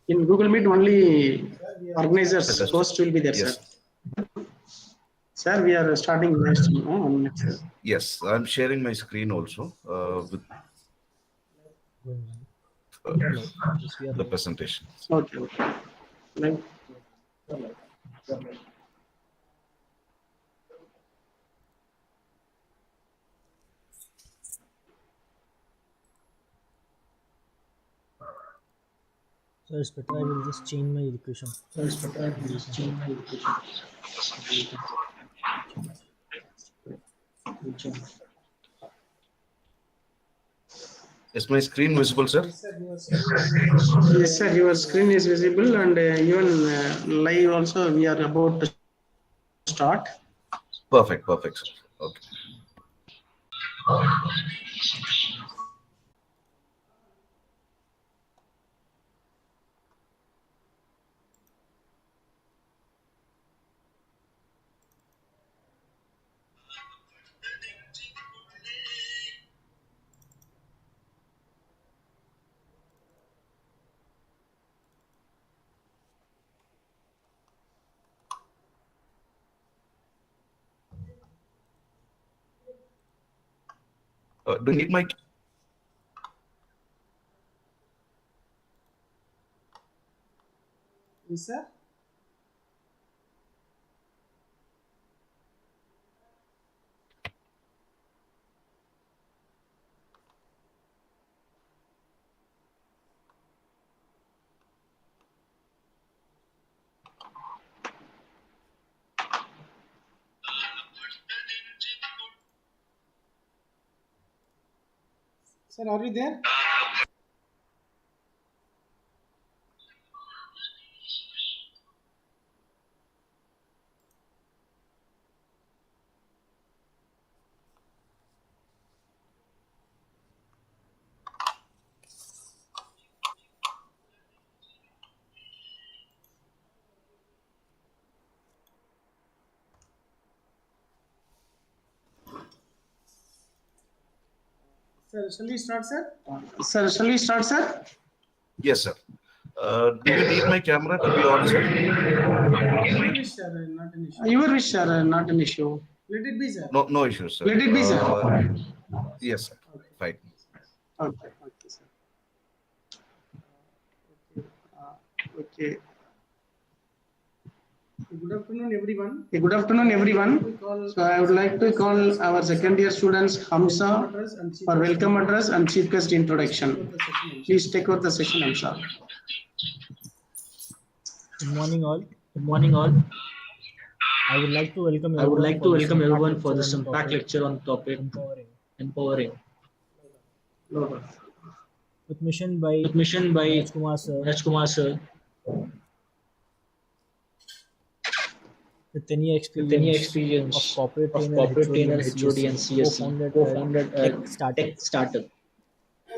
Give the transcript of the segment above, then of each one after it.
In Google Meet, only organizers host will be there, Yes. sir. Sir, we are starting next. Yes, I'm sharing my screen also with the presentation. Okay. Like, So it's better I will just change my education. Is my screen visible, sir? yes, sir. Your screen is visible, and even live also. We are about to start. Perfect, perfect, sir. Okay. Do you need my? Yes, sir. Sir, are you there? Sir, shall we start, sir? Sir, shall we start, sir? Yes, sir. Do you need my camera to be on, sir? Your wish, sir, not an issue. Your wish, sir, not an issue. Let it be, sir. No, no issues, sir. Let it be, sir. Yes, sir. Fine. Okay, okay, sir. Okay. Good afternoon, everyone. Good afternoon, everyone. So I would like to call our second year students Hamza for welcome address and chief guest introduction. Please take out the session, Hamza. Good morning, all. Good morning, all. I would like to welcome I would everyone like to welcome everyone for this this impact lecture on topic empowering. With mission by Rajkumar sir, Rajkumar sir, with 10-year with 10-year experience experience of corporate of trainer, corporate HOD trainer, and HOD and CSC, CSC, co-founded a co-founded a tech startup. startup.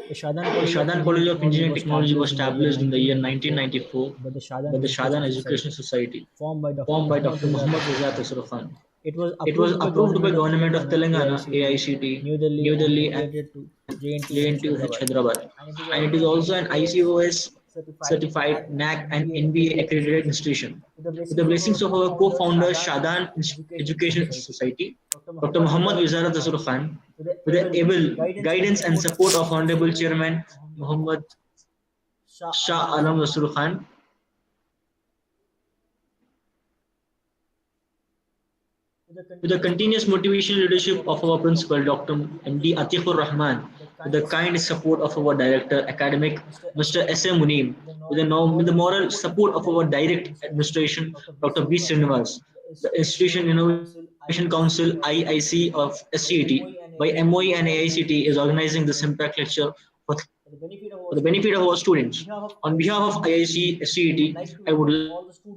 The Shadan The College Shadan College of Engineering was Technology was established established in the year 1994, 1994 but the Shadan by the Education Shadan Education Society, Society, formed by Dr. formed by Muhammad Dr. Rizal. Muhammad Rizal Tasrif Khan. It was It was approved by approved by Government Government of of Telangana, Telangana, AICT, AICT, New Delhi, New and Delhi, and affiliated to JNTUH, JNTUH, Hyderabad. Hyderabad. And And it is also an ICOS certified certified NAC NAC and and NBA NBA accredited accredited institution. institution. With the With the blessings of our blessings of our co-founder co-founder Shadan Shadan Education Education Society, Society, Dr. Dr. Muhammad Muhammad Rizal Wizara Tasrif Tasrif Khan, Khan, with the with the able guidance and support of Honorable Chairman Muhammad Shah Alam Tasrif Khan, with the continuous motivational leadership of our principal, Dr. MD Atiqur Rahman, with the kind support of our director, academic, Mr. S.M. Muneem, with the moral support of our direct administration, Dr. B. Srinivas, the Institution Innovation Council, IIC of SCET, by MOE and AICT, is organizing this impact lecture for for for the benefit of our students. On behalf of IIC SCET, I would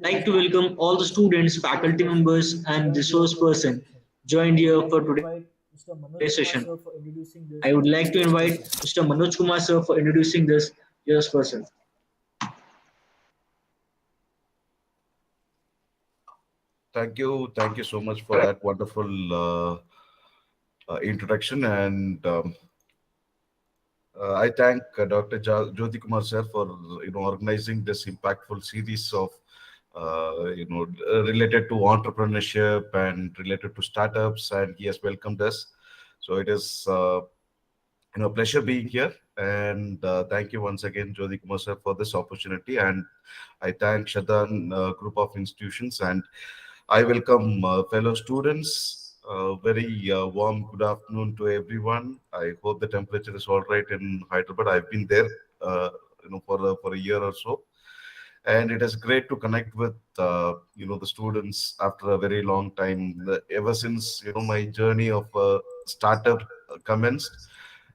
like to welcome all the students, faculty members, and resource person joined here for today's session. I would like to invite Mr. Manoj Kumar sir for introducing this year's person. Thank you. Thank you so much for that wonderful introduction. And I thank Dr. Jyoti Kumar sir for organizing this impactful series of related to entrepreneurship and related to startups, and he has welcomed us. So it is pleasure being here, and thank you once again, Jyoti Kumar sir, for this opportunity. And I thank Shadan group of institutions, and I welcome fellow students. Very warm good afternoon to everyone. I hope the temperature is all right in Hyderabad. I've been there, for a year or so, and it is great to connect with the students after a very long time. Ever since my journey of startup commenced,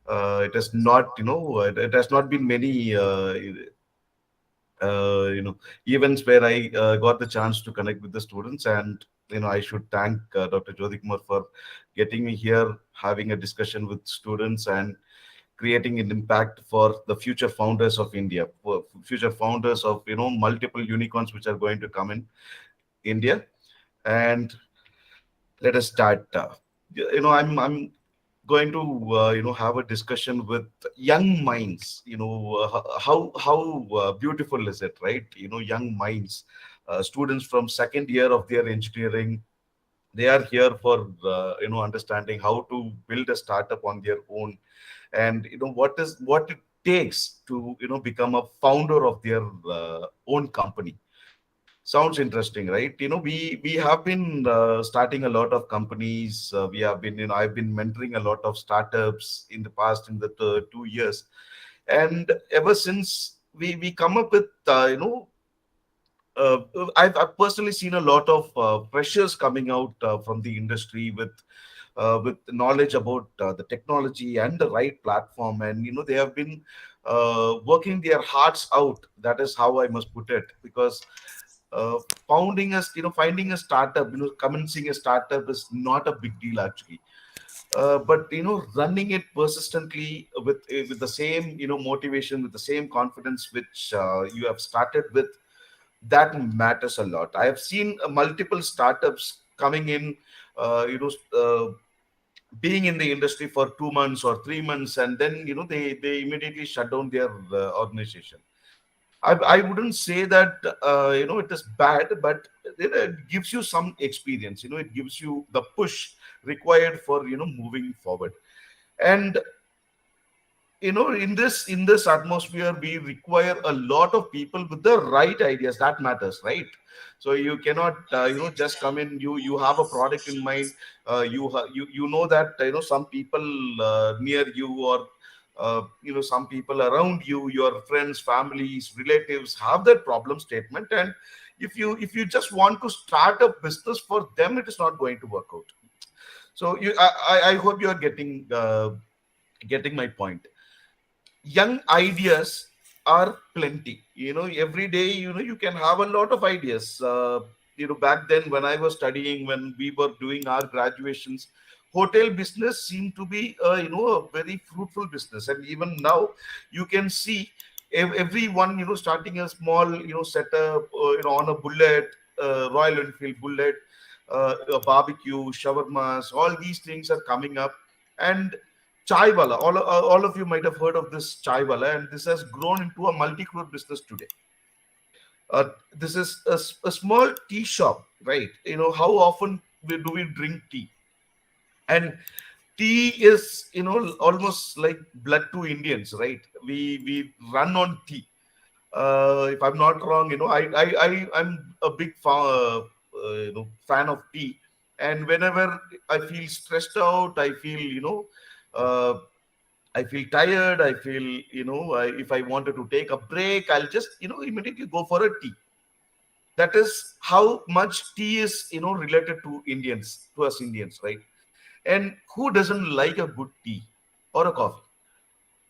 it has not it has not been many events where I got the chance to connect with the students. And I should thank Dr. Jyoti Kumar for getting me here, having a discussion with students, and creating an impact for the future founders of India, for future founders of multiple unicorns which are going to come in India. And let us start. I'm going to have a discussion with young minds. How beautiful is it, right? Young minds, students from second year of their engineering. They are here for understanding how to build a startup on their own, and what it takes to become a founder of their own company. Sounds interesting, right? We have been starting a lot of companies. We have been, I've been mentoring a lot of startups in the past, in the 2 years, and ever since we come up with I've personally seen a lot of freshers coming out from the industry with knowledge about the technology and the right platform, and they have been working their hearts out. That is how I must put it, because uh, finding a startup, commencing a startup is not a big deal actually. But running it persistently with the same motivation, with the same confidence which you have started with, that matters a lot. I have seen multiple startups coming in, uh, you know uh, being in the industry for 2 months or 3 months, and then they immediately shut down their organization. I wouldn't say that it is bad, but it gives you some experience. It gives you the push required for moving forward. And in this atmosphere, we require a lot of people with the right ideas. That matters, right? So you cannot just come in. You have a product in mind. You know that some people near you, or some people around you, your friends, families, relatives, have that problem statement. And if you just want to start a business for them, it is not going to work out. So I hope you are getting my point. Young ideas are plenty. Every day, you can have a lot of ideas. Back then, when I was studying, when we were doing our graduations, hotel business seemed to be a very fruitful business. And even now, you can see everyone starting a small setup on a bullet, Royal Enfield bullet, a barbecue, shawarmas, all these things are coming up. And chai wala, all of you might have heard of this chai wala, and this has grown into a multi-crore business today. This is a small tea shop, right? How often do we drink tea? And tea is almost like blood to Indians, right? We run on tea. If I'm not wrong, I'm a big fan of tea. And whenever I feel stressed out, I feel uh, I feel tired. I feel, if I wanted to take a break, I'll just, immediately go for a tea. That is how much tea is, related to Indians, to us Indians, right? And who doesn't like a good tea or a coffee?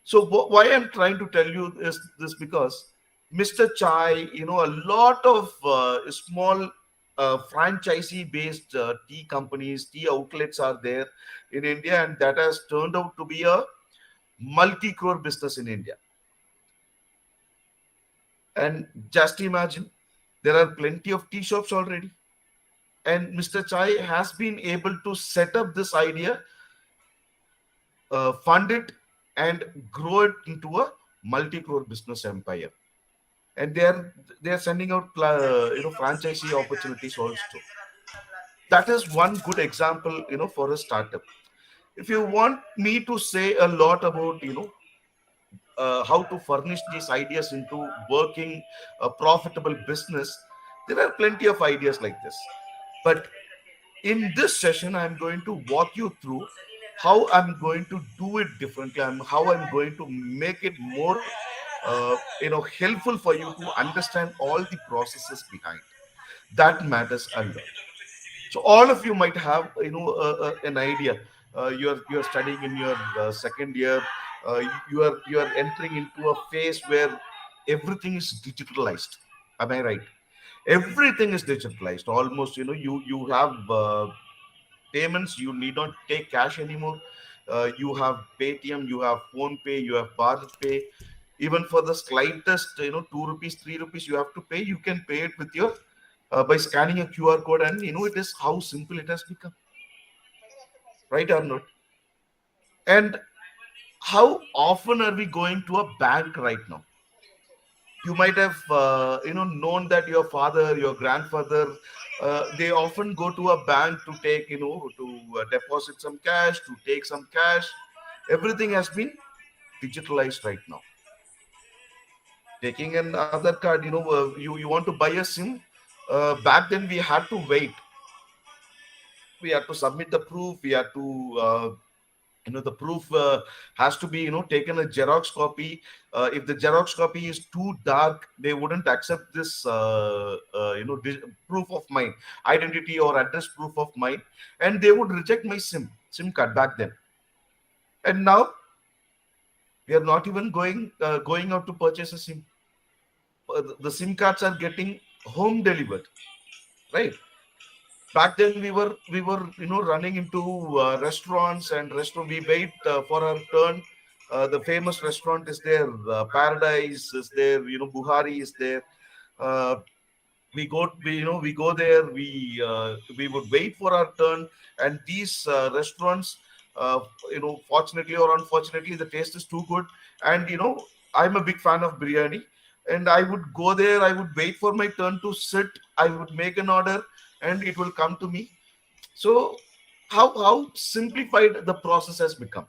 So why I'm trying to tell you is this, because Mr. Chai, a lot of small franchisee-based tea companies, tea outlets are there in India, and that has turned out to be a multi-crore business in India. And just imagine, there are plenty of tea shops already. And Mr. Chai has been able to set up this idea, fund it, and grow it into a multi-crore business empire. And they are sending out franchisee opportunities also. That is one good example, for a startup. If you want me to say a lot about how to furnish these ideas into working a profitable business, there are plenty of ideas like this. But in this session, I'm going to walk you through how I'm going to do it differently, and how I'm going to make it more helpful for you to understand all the processes behind. That matters a lot. So all of you might have an idea. You're studying in your second year. You are entering into a phase where everything is digitalized. Am I right? Everything is digitalized almost. You have payments. You need not take cash anymore. You have Paytm, you have Phone Pay, you have Bharat Pay. Even for the slightest 2 rupees, 3 rupees you have to pay, you can pay it with your by scanning a QR code. And it is how simple it has become, right or not? And how often are we going to a bank right now? You might have known that your father, your grandfather, they often go to a bank to take to deposit some cash, to take some cash. Everything has been digitalized right now. Taking another card, you want to buy a sim. Back then we had to wait. We had to submit the proof. We had to the proof has to be taken a Xerox copy. If the Xerox copy is too dark, they wouldn't accept this proof of mine, identity or address proof of mine, and they would reject my sim card back then. And now we are not even going out to purchase a sim. The sim cards are getting home delivered, right? Back then we were running into restaurants and restaurant. We wait for our turn. The famous restaurant is there, Paradise is there, Buhari is there. uh, we go there. We would wait for our turn. And these restaurants, uh, fortunately or unfortunately, the taste is too good. And I'm a big fan of biryani, and I would go there. I would wait for my turn to sit. I would make an order, and it will come to me. So how simplified the process has become,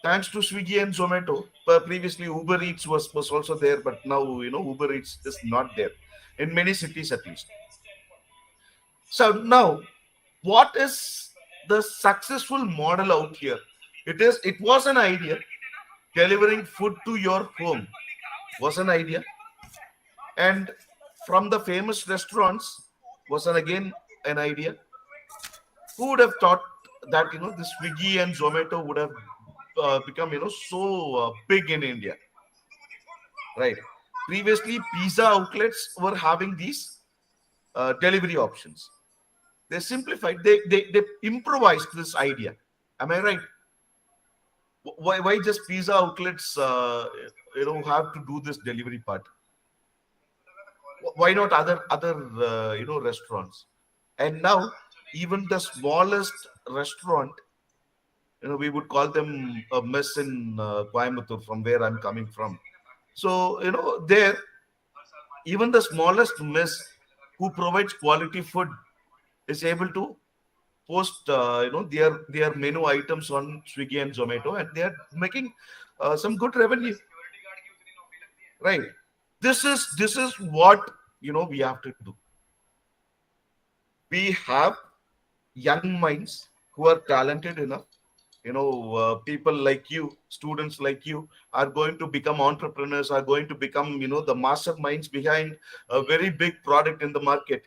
thanks to Swiggy and Zomato. Previously Uber Eats was also there, but now Uber Eats is not there in many cities at least. So now, what is the successful model out here? It was an idea. Delivering food to your home was an idea, and from the famous restaurants was again an idea. Who would have thought that the Swiggy and Zomato would have become so big in India, right? Previously, pizza outlets were having these delivery options. They simplified. They improvised this idea. Am I right? Why just pizza outlets have to do this delivery part? Why not other restaurants? And now even the smallest restaurant, we would call them a mess in Coimbatore, from where I'm coming from. So there, even the smallest mess who provides quality food is able to post their menu items on Swiggy and Zomato, and they are making some good revenue, right? This is what we have to do. We have young minds who are talented enough. People like you, students like you, are going to become entrepreneurs, are going to become the masterminds behind a very big product in the market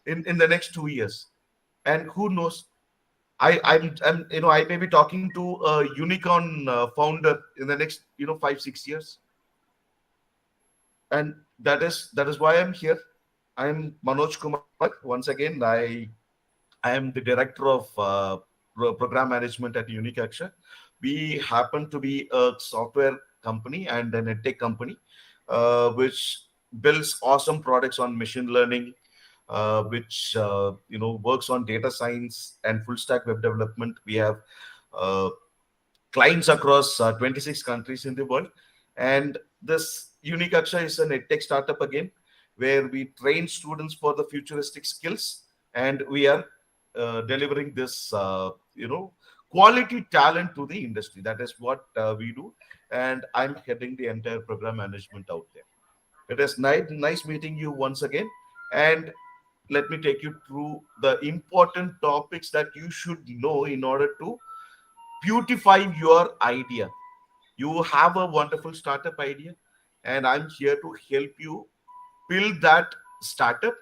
in the next 2 years. And who knows, I may be talking to a unicorn founder in the next 5-6 years. And that is why I'm here. I'm Manoj Kumar. Once again, I am the director of program management at Unique Aksha. We happen to be a software company and an edtech company, which builds awesome products on machine learning, which works on data science and full stack web development. We have uh, clients across 26 countries in the world. And this Unikaksha is an edtech startup again, where we train students for the futuristic skills, and we are delivering this, quality talent to the industry. That is what we do, and I'm heading the entire program management out there. It is nice meeting you once again, and let me take you through the important topics that you should know in order to beautify your idea. You have a wonderful startup idea, and I'm here to help you build that startup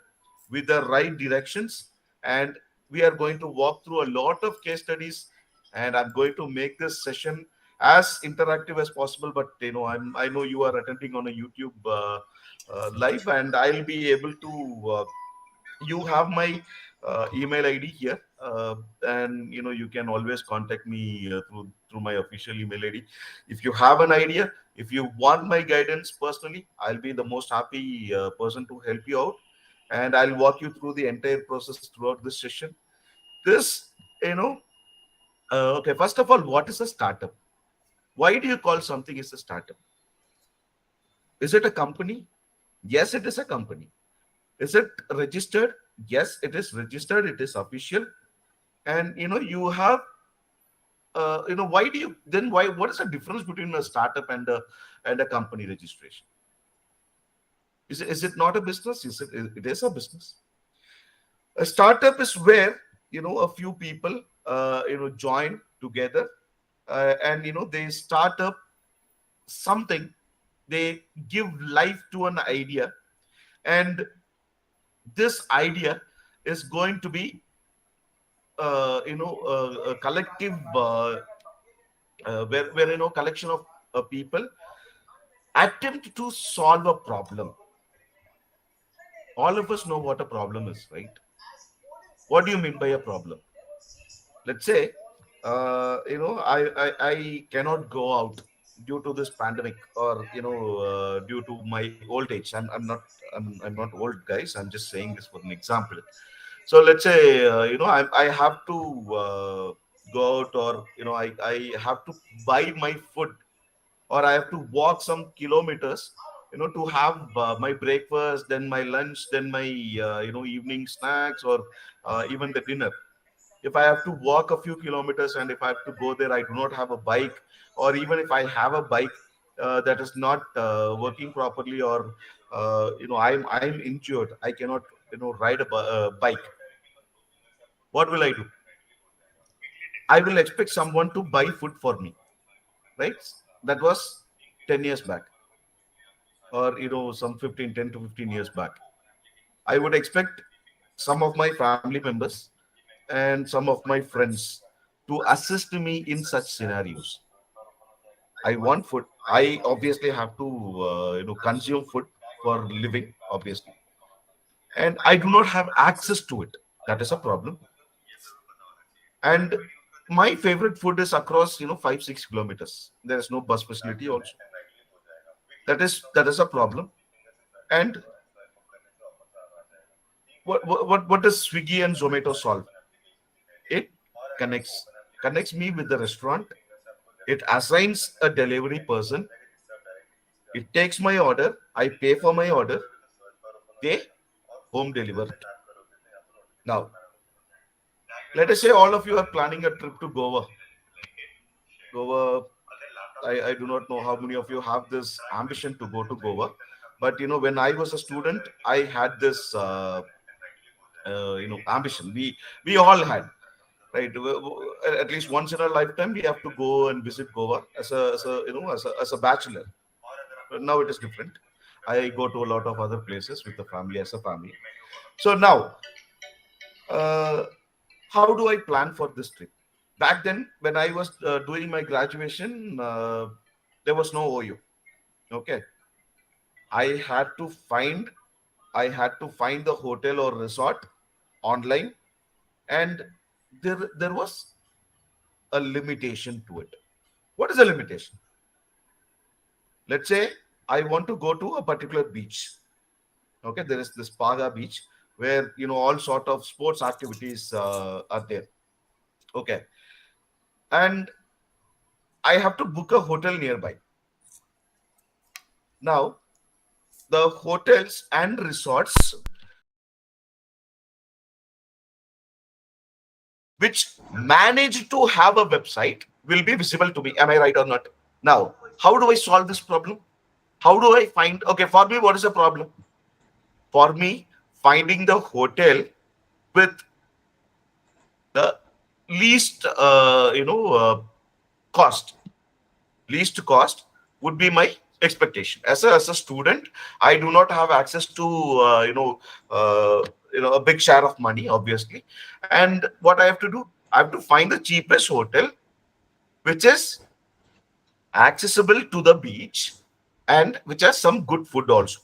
with the right directions. And we are going to walk through a lot of case studies, and I'm going to make this session as interactive as possible. But I know you are attending on a YouTube live, and I'll be able to you have my email ID here, and you can always contact me through my official email ID. If you have an idea, if you want my guidance personally, I'll be the most happy person to help you out, and I'll walk you through the entire process throughout this session. This you know Okay, first of all, what is a startup? Why do you call something is a startup? Is it a company? Yes, it is a company. Is it registered? Yes, it is registered. It is official. And you have why do you then why what is the difference between a startup and a company registration? Is it not a business? It is a business. A startup is where a few people join together, and they start up something. They give life to an idea, and this idea is going to be a collective where collection of people attempt to solve a problem. All of us know what a problem is, right? What do you mean by a problem? Let's say I cannot go out due to this pandemic, or due to my old age. I'm not old, guys. I'm just saying this for an example. So let's say I have to go out, or I have to buy my food, or I have to walk some kilometers to have my breakfast, then my lunch, then my evening snacks, or even the dinner. If I have to walk a few kilometers, and if I have to go there, I do not have a bike, or even if I have a bike that is not working properly, or I'm injured, I cannot ride a bike. What will I do? I will expect someone to buy food for me, right? That was 10 years back, or some 10 to 15 years back. I would expect some of my family members and some of my friends to assist me in such scenarios. I want food. I obviously have to consume food for living, obviously, and I do not have access to it. That is a problem. And my favorite food is across 5-6 kilometers. There is no bus facility also. That is a problem. And what does Swiggy and Zomato solve? It connects me with the restaurant. It assigns a delivery person. It takes my order. I pay for my order. They home deliver it. Now, let us say all of you are planning a trip to Goa. Goa, I do not know how many of you have this ambition to go to Goa, but when I was a student, I had this ambition. We all had, right? At least once in a lifetime, we have to go and visit Goa as a bachelor. But now it is different. I go to a lot of other places with the family, as a family. So now, uh, how do I plan for this trip? Back then, when I was doing my graduation, there was no OU. Okay, I had to find the hotel or resort online, and there was a limitation to it. What is a limitation? Let's say I want to go to a particular beach. Okay, there is this Paga beach where all sort of sports activities are there. Okay, and I have to book a hotel nearby. Now, the hotels and resorts which manage to have a website will be visible to me. Am I right or not? Now, how do I solve this problem? How do I find, okay, for me, what is the problem? For me, finding the hotel with the least, least cost would be my expectation. As a student, I do not have access to, a big share of money, obviously. And what I have to do, I have to find the cheapest hotel, which is accessible to the beach and which has some good food also.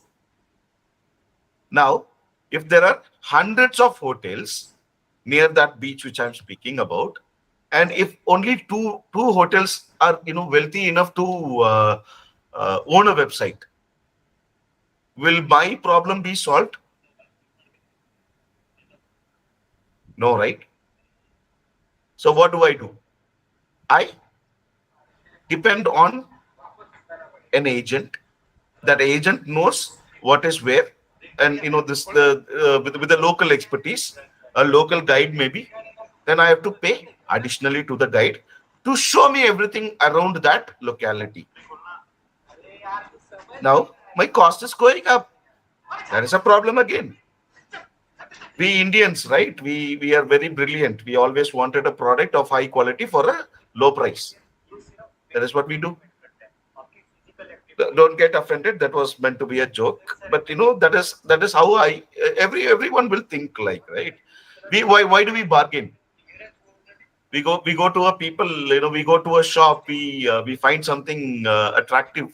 Now, if there are hundreds of hotels near that beach which I'm speaking about, and if only two hotels are wealthy enough to own a website, will my problem be solved? No, right? So what do? I depend on an agent. That agent knows what is where, and this with the local expertise, a local guide maybe. Then I have to pay additionally to the guide to show me everything around that locality. Now my cost is going up. That is a problem again. We Indians, right? We are very brilliant. We always wanted a product of high quality for a low price. That is what we do. Don't get offended. That was meant to be a joke. But that is how everyone will think like, right? Why do we bargain? We go to a people, we go to a shop, we find something attractive.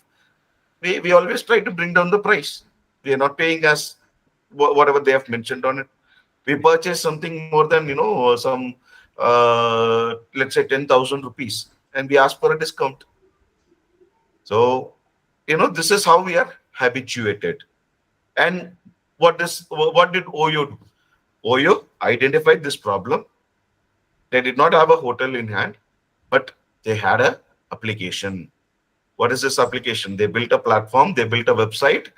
We always try to bring down the price. We are not paying as whatever they have mentioned on it. We purchase something more than some let's say 10,000 rupees, and we ask for a discount. So this is how we are habituated. And what did Oyo do? Oyo identified this problem. They did not have a hotel in hand, but they had a application. What is this application? They built a platform, they built a website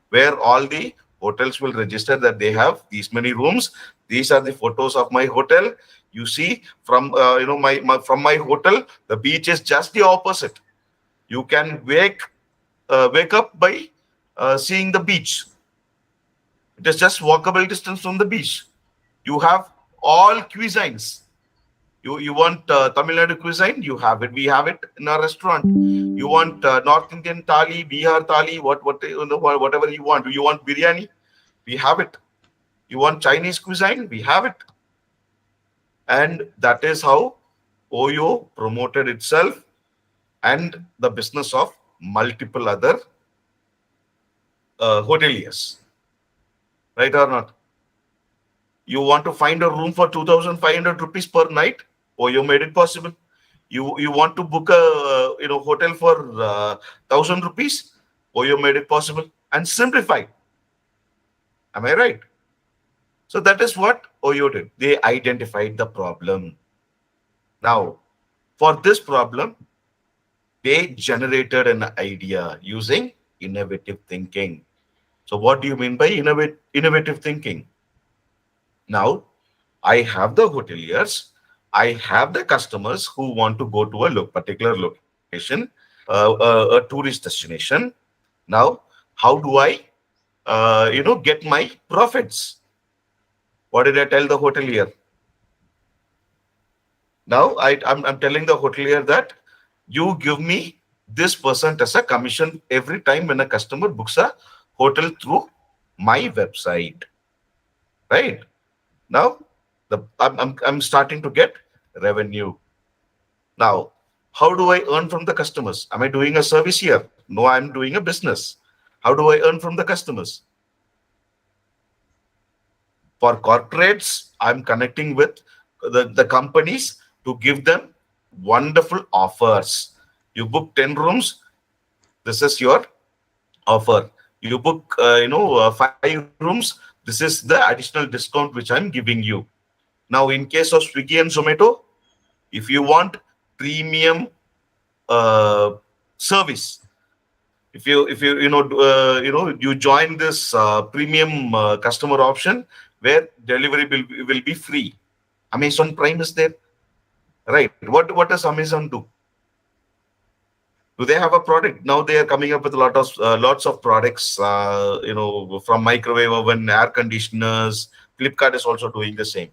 where all the hotels will register that they have these many rooms. These are the photos of my hotel. You see, from from my hotel, the beach is just the opposite. You can wake up by seeing the beach. It is just walkable distance from the beach. You have all cuisines. You want Tamil Nadu cuisine? You have it. We have it in our restaurant. You want North Indian thali, Bihar thali, whatever you want. You want biryani? We have it. You want Chinese cuisine? We have it. And that is how Oyo promoted itself and the business of multiple other hoteliers. Right or not? You want to find a room for 2,500 rupees per night? Oyo made it possible. You want to book a hotel for 1,000 rupees? Oyo made it possible and simplified. Am I right? So that is what Oyo did. They identified the problem. Now, for this problem, they generated an idea using innovative thinking. So what do you mean by innovative thinking? Now, I have the hoteliers, I have the customers who want to go to a particular location, a tourist destination. Now, how do I, get my profits? What did I tell the hotelier? Now, I'm telling the hotelier that you give me this percent as a commission every time when a customer books a hotel through my website, right? Now, I'm starting to get revenue. Now, how do I earn from the customers? Am I doing a service here? No, I'm doing a business. How do I earn from the customers? For corporates, I'm connecting with the companies to give them wonderful offers. You book 10 rooms, this is your offer. You book 5 rooms, this is the additional discount which I'm giving you. Now, in case of Swiggy and Zomato, if you want premium service. If you join this premium customer option where delivery will be free. Amazon Prime is there, right? What does Amazon do? Do they have a product? Now they are coming up with lots of products, from microwave oven, air conditioners. Flipkart is also doing the same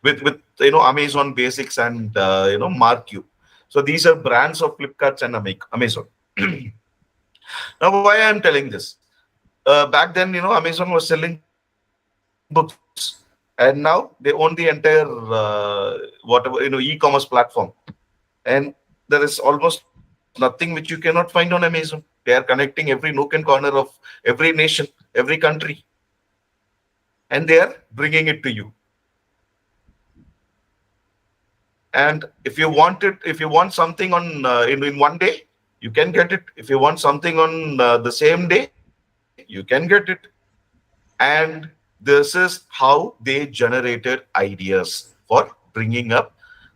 with Amazon Basics and Marq. So these are brands of Flipkart and Amazon. Now, why I am telling this? Back then, Amazon was selling books, and now they own the entire e-commerce platform. And there is almost nothing which you cannot find on Amazon. They are connecting every nook and corner of every nation, every country, and they are bringing it to you. And if you want something on in 1 day, you can get it. If you want something on the same day, you can get it. And this is how they generated ideas for bringing up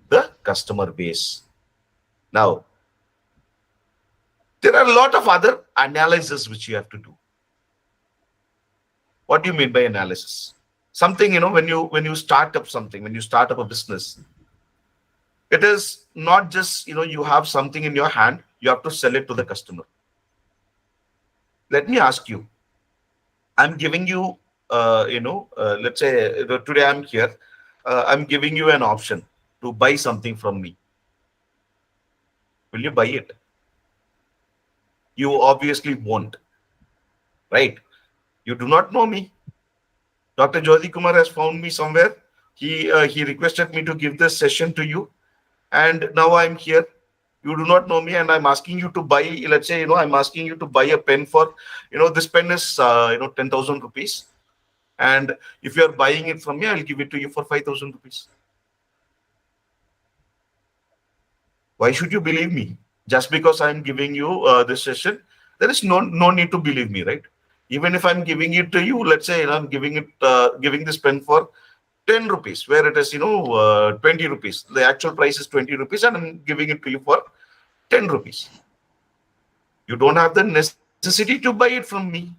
the customer base. Now, there are a lot of other analysis which you have to do. What do you mean by analysis? Something, when you start up something, when you start up a business, it is not just, you have something in your hand, you have to sell it to the customer. Let me ask you, I'm giving you, let's say today I'm here, I'm giving you an option to buy something from me. Will you buy it? You obviously won't, right? You do not know me. Dr. Jyoti Kumar has found me somewhere. He requested me to give this session to you. And now I'm here. You do not know me, and I'm asking you to buy, let's say, I'm asking you to buy a pen for, this pen is, 10,000 rupees. And if you're buying it from me, I'll give it to you for 5,000 rupees. Why should you believe me? Just because I'm giving you this session, there is no need to believe me, right? Even if I'm giving it to you, let's say, I'm giving this pen for 10 rupees, where it is, 20 rupees. The actual price is 20 rupees, and I'm giving it to you for 10 rupees. You don't have the necessity to buy it from me.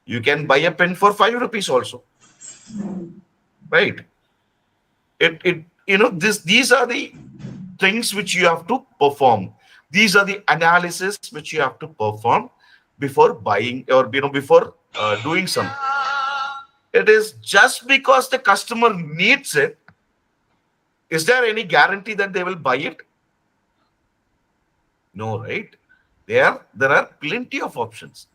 You can buy a pen for 5 rupees also, right? These are the things which you have to perform. These are the analysis which you have to perform before buying or before doing something. It is just because the customer needs it. Is there any guarantee that they will buy it? No, right? There are plenty of options.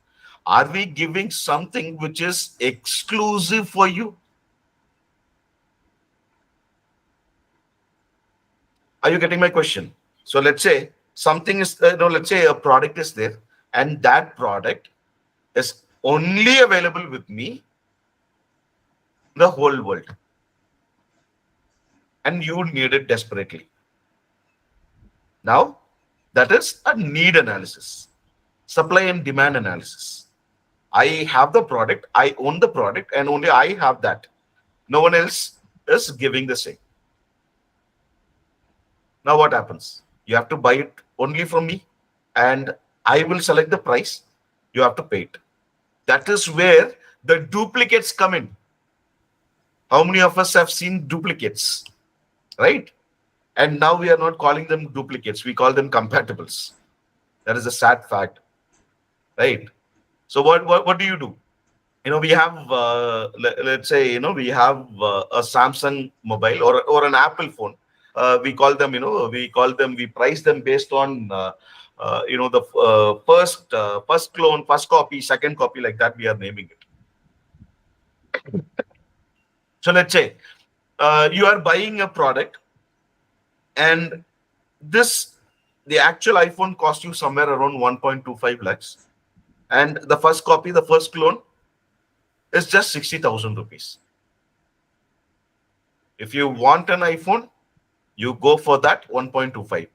Are we giving something which is exclusive for you? Are you getting my question? So let's say something is, let's say a product is there, and that product is only available with me in the whole world, and you need it desperately. Now, that is a need analysis, supply and demand analysis. I have the product, I own the product, and only I have that. No one else is giving the same. Now what happens? You have to buy it only from me, and I will select the price. You have to pay it. That is where the duplicates come in. How many of us have seen duplicates, right? And now we are not calling them duplicates. We call them compatibles. That is a sad fact, right? So what do you do? We have, let's say, we have a Samsung mobile or an Apple phone. We call them, we price them based on, the first clone, first copy, second copy, like that we are naming it. So let's say you are buying a product, and the actual iPhone cost you somewhere around 1.25 lakhs. And the first copy, the first clone, is just 60,000 rupees. If you want an iPhone, you go for that 1.25.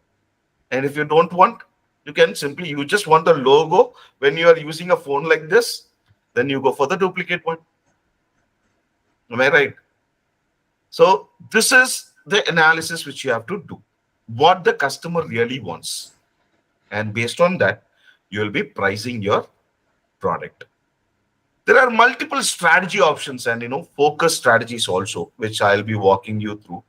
And if you don't want, you just want the logo when you are using a phone like this, then you go for the duplicate one. Am I right? So this is the analysis which you have to do. what the customer really wants. And based on that, you will be pricing your product. There are multiple strategy options and focus strategies also, which I'll be walking you through.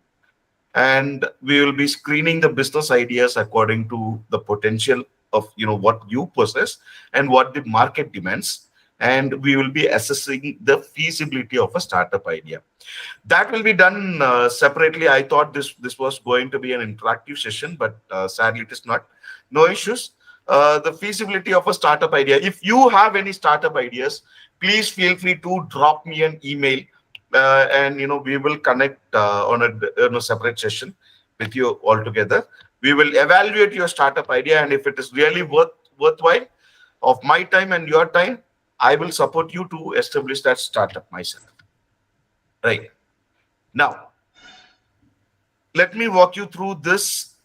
And we will be screening the business ideas according to the potential of what you possess and what the market demands. And we will be assessing the feasibility of a startup idea. That will be done separately. I thought this was going to be an interactive session, but sadly it is not. No issues. The feasibility of a startup idea. If you have any startup ideas, please feel free to drop me an email, and we will connect on a separate session with you all together. We will evaluate your startup idea, and if it is really worthwhile of my time and your time, I will support you to establish that startup myself. Right. Now, let me walk you through this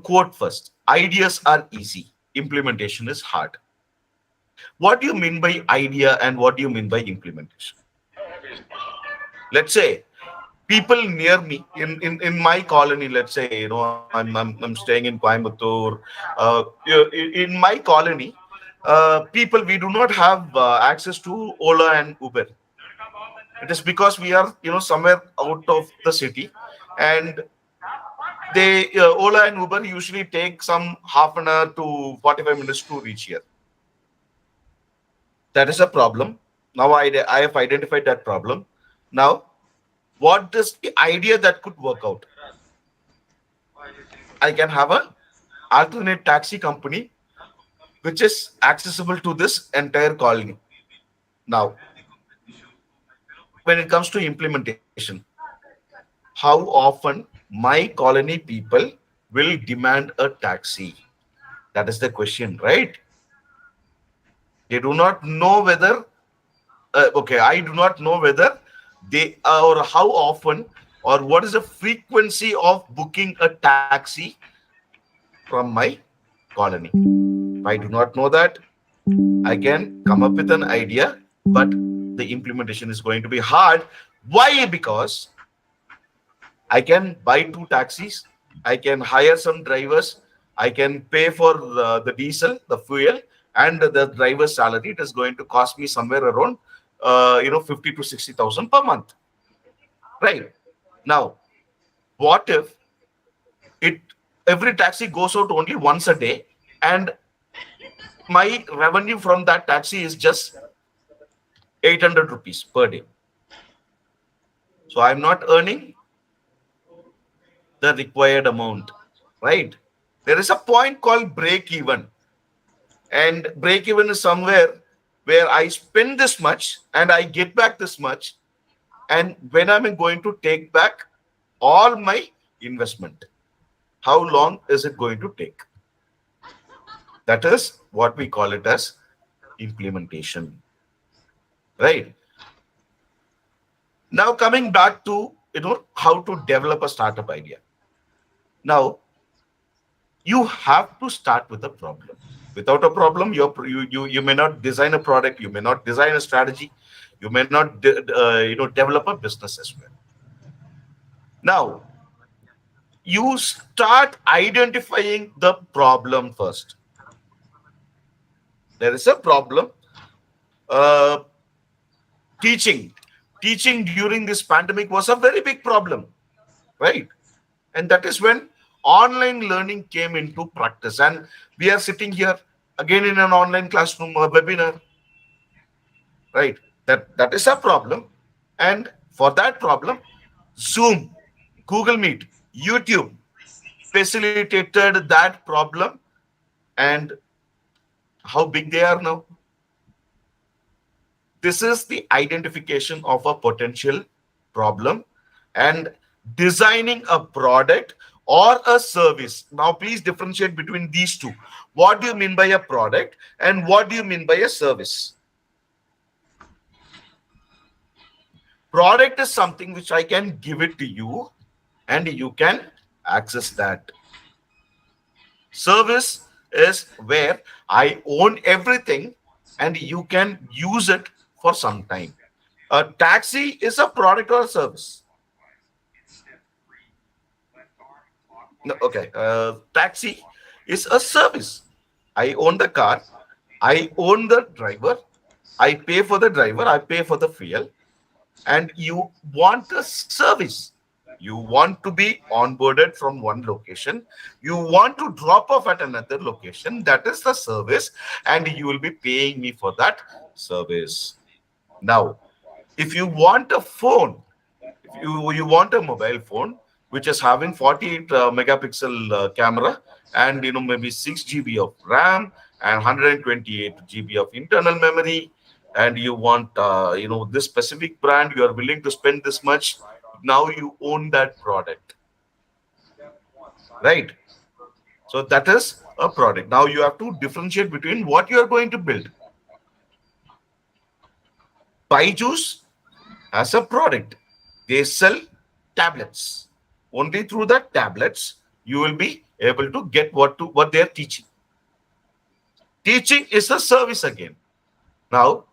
quote first. Ideas are easy, implementation is hard. What do you mean by idea and what do you mean by implementation? Let's say people near me in my colony, let's say I'm staying in Coimbatore. In my colony, people, we do not have access to Ola and Uber. It is because we are somewhere out of the city, and they Ola and Uber usually take some half an hour to 45 minutes to reach here. That is a problem. Now I have identified that problem. Now, what is the idea that could work out? I can have an alternate taxi company which is accessible to this entire colony. Now, when it comes to implementation, how often my colony people will demand a taxi? That is the question, right? They do not know whether, I do not know whether they or how often or what is the frequency of booking a taxi from my colony. If I do not know that, I can come up with an idea, but the implementation is going to be hard. Why? Because I can buy 2 taxis, I can hire some drivers, I can pay for the diesel, the fuel, and the driver's salary. It is going to cost me somewhere around 50 to 60,000 per month. Right. Now, what if every taxi goes out only once a day, and my revenue from that taxi is just 800 rupees per day? So I'm not earning the required amount, right? There is a point called break even, and break even is somewhere where I spend this much and I get back this much, and when I'm going to take back all my investment, how long is it going to take? That is what we call it as implementation, right? Now, coming back to how to develop a startup idea. Now, you have to start with a problem. Without a problem, you may not design a product, you may not design a strategy, you may not develop a business as well. Now, you start identifying the problem first. There is a problem. Teaching during this pandemic was a very big problem, right? And that is when online learning came into practice, and we are sitting here again in an online classroom or webinar, right? That is a problem. And for that problem, Zoom, Google Meet, YouTube facilitated that problem. And how big they are now? This is the identification of a potential problem and designing a product or a service. Now, please differentiate between these two. What do you mean by a product and what do you mean by a service? Product is something which I can give it to you and you can access that. Service is where I own everything and you can use it for some time. A taxi is a product or a service. No, okay. Taxi is a service. I own the car. I own the driver. I pay for the driver. I pay for the fuel. And you want a service. You want to be onboarded from one location. You want to drop off at another location. That is the service. And you will be paying me for that service. Now, if you want a phone, if you want a mobile phone which is having 48 megapixel camera, and maybe 6 GB of RAM and 128 GB of internal memory, and you want this specific brand, you are willing to spend this much. Now you own that product, right? So that is a product. Now you have to differentiate between what you are going to build. Byju's as a product, they sell tablets. Only through the tablets you will be able to get what they are teaching. Teaching is a service again. Now,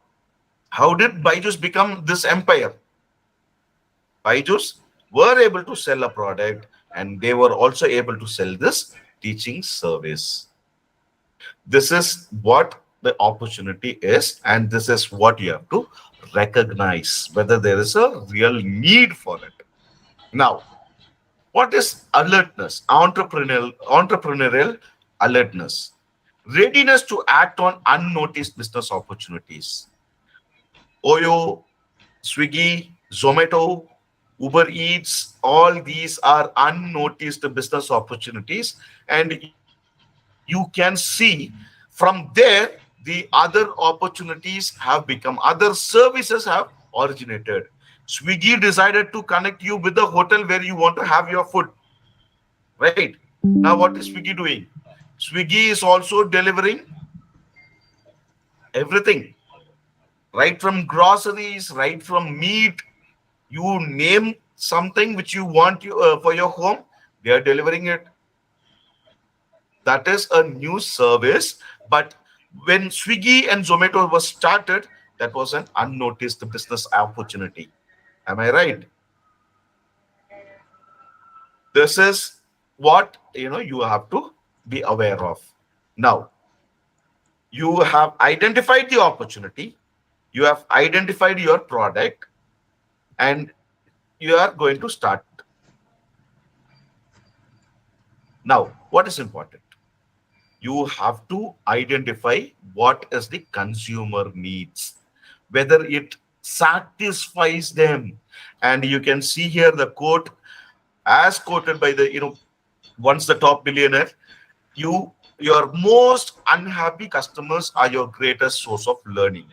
how did Byju's become this empire? Byju's were able to sell a product, and they were also able to sell this teaching service. This is what the opportunity is, and this is what you have to recognize, whether there is a real need for it. Now, what is alertness? Entrepreneurial alertness. Readiness to act on unnoticed business opportunities. Oyo, Swiggy, Zomato, Uber Eats, all these are unnoticed business opportunities, and you can see from there the other opportunities have become, other services have originated. Swiggy decided to connect you with the hotel where you want to have your food, right? Now what is Swiggy doing? Swiggy is also delivering everything, right from groceries, right from meat. You name something which you want for your home, they are delivering it. That is a new service. But when Swiggy and Zomato was started, that was an unnoticed business opportunity. Am I right? This is what you have to be aware of. Now, you have identified the opportunity, you have identified your product, and you are going to start. Now, what is important? You have to identify what is the consumer needs, whether it satisfies them. And you can see here the quote as quoted by the once the top billionaire: your most unhappy customers are your greatest source of learning.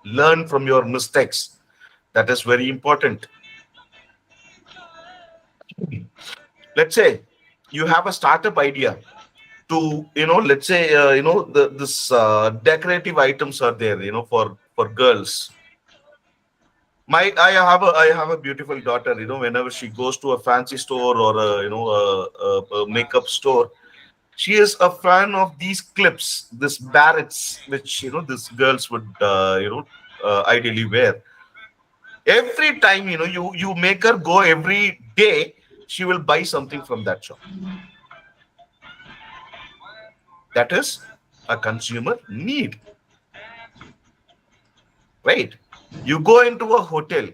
Learn from your mistakes. That is very important. Let's say you have a startup idea to let's say this decorative items are there for girls. I have a beautiful daughter. Whenever she goes to a fancy store or a makeup store, she is a fan of these clips, this barrettes, which these girls would ideally wear. Every time you make her go every day, she will buy something from that shop. That is a consumer need, right? You go into a hotel,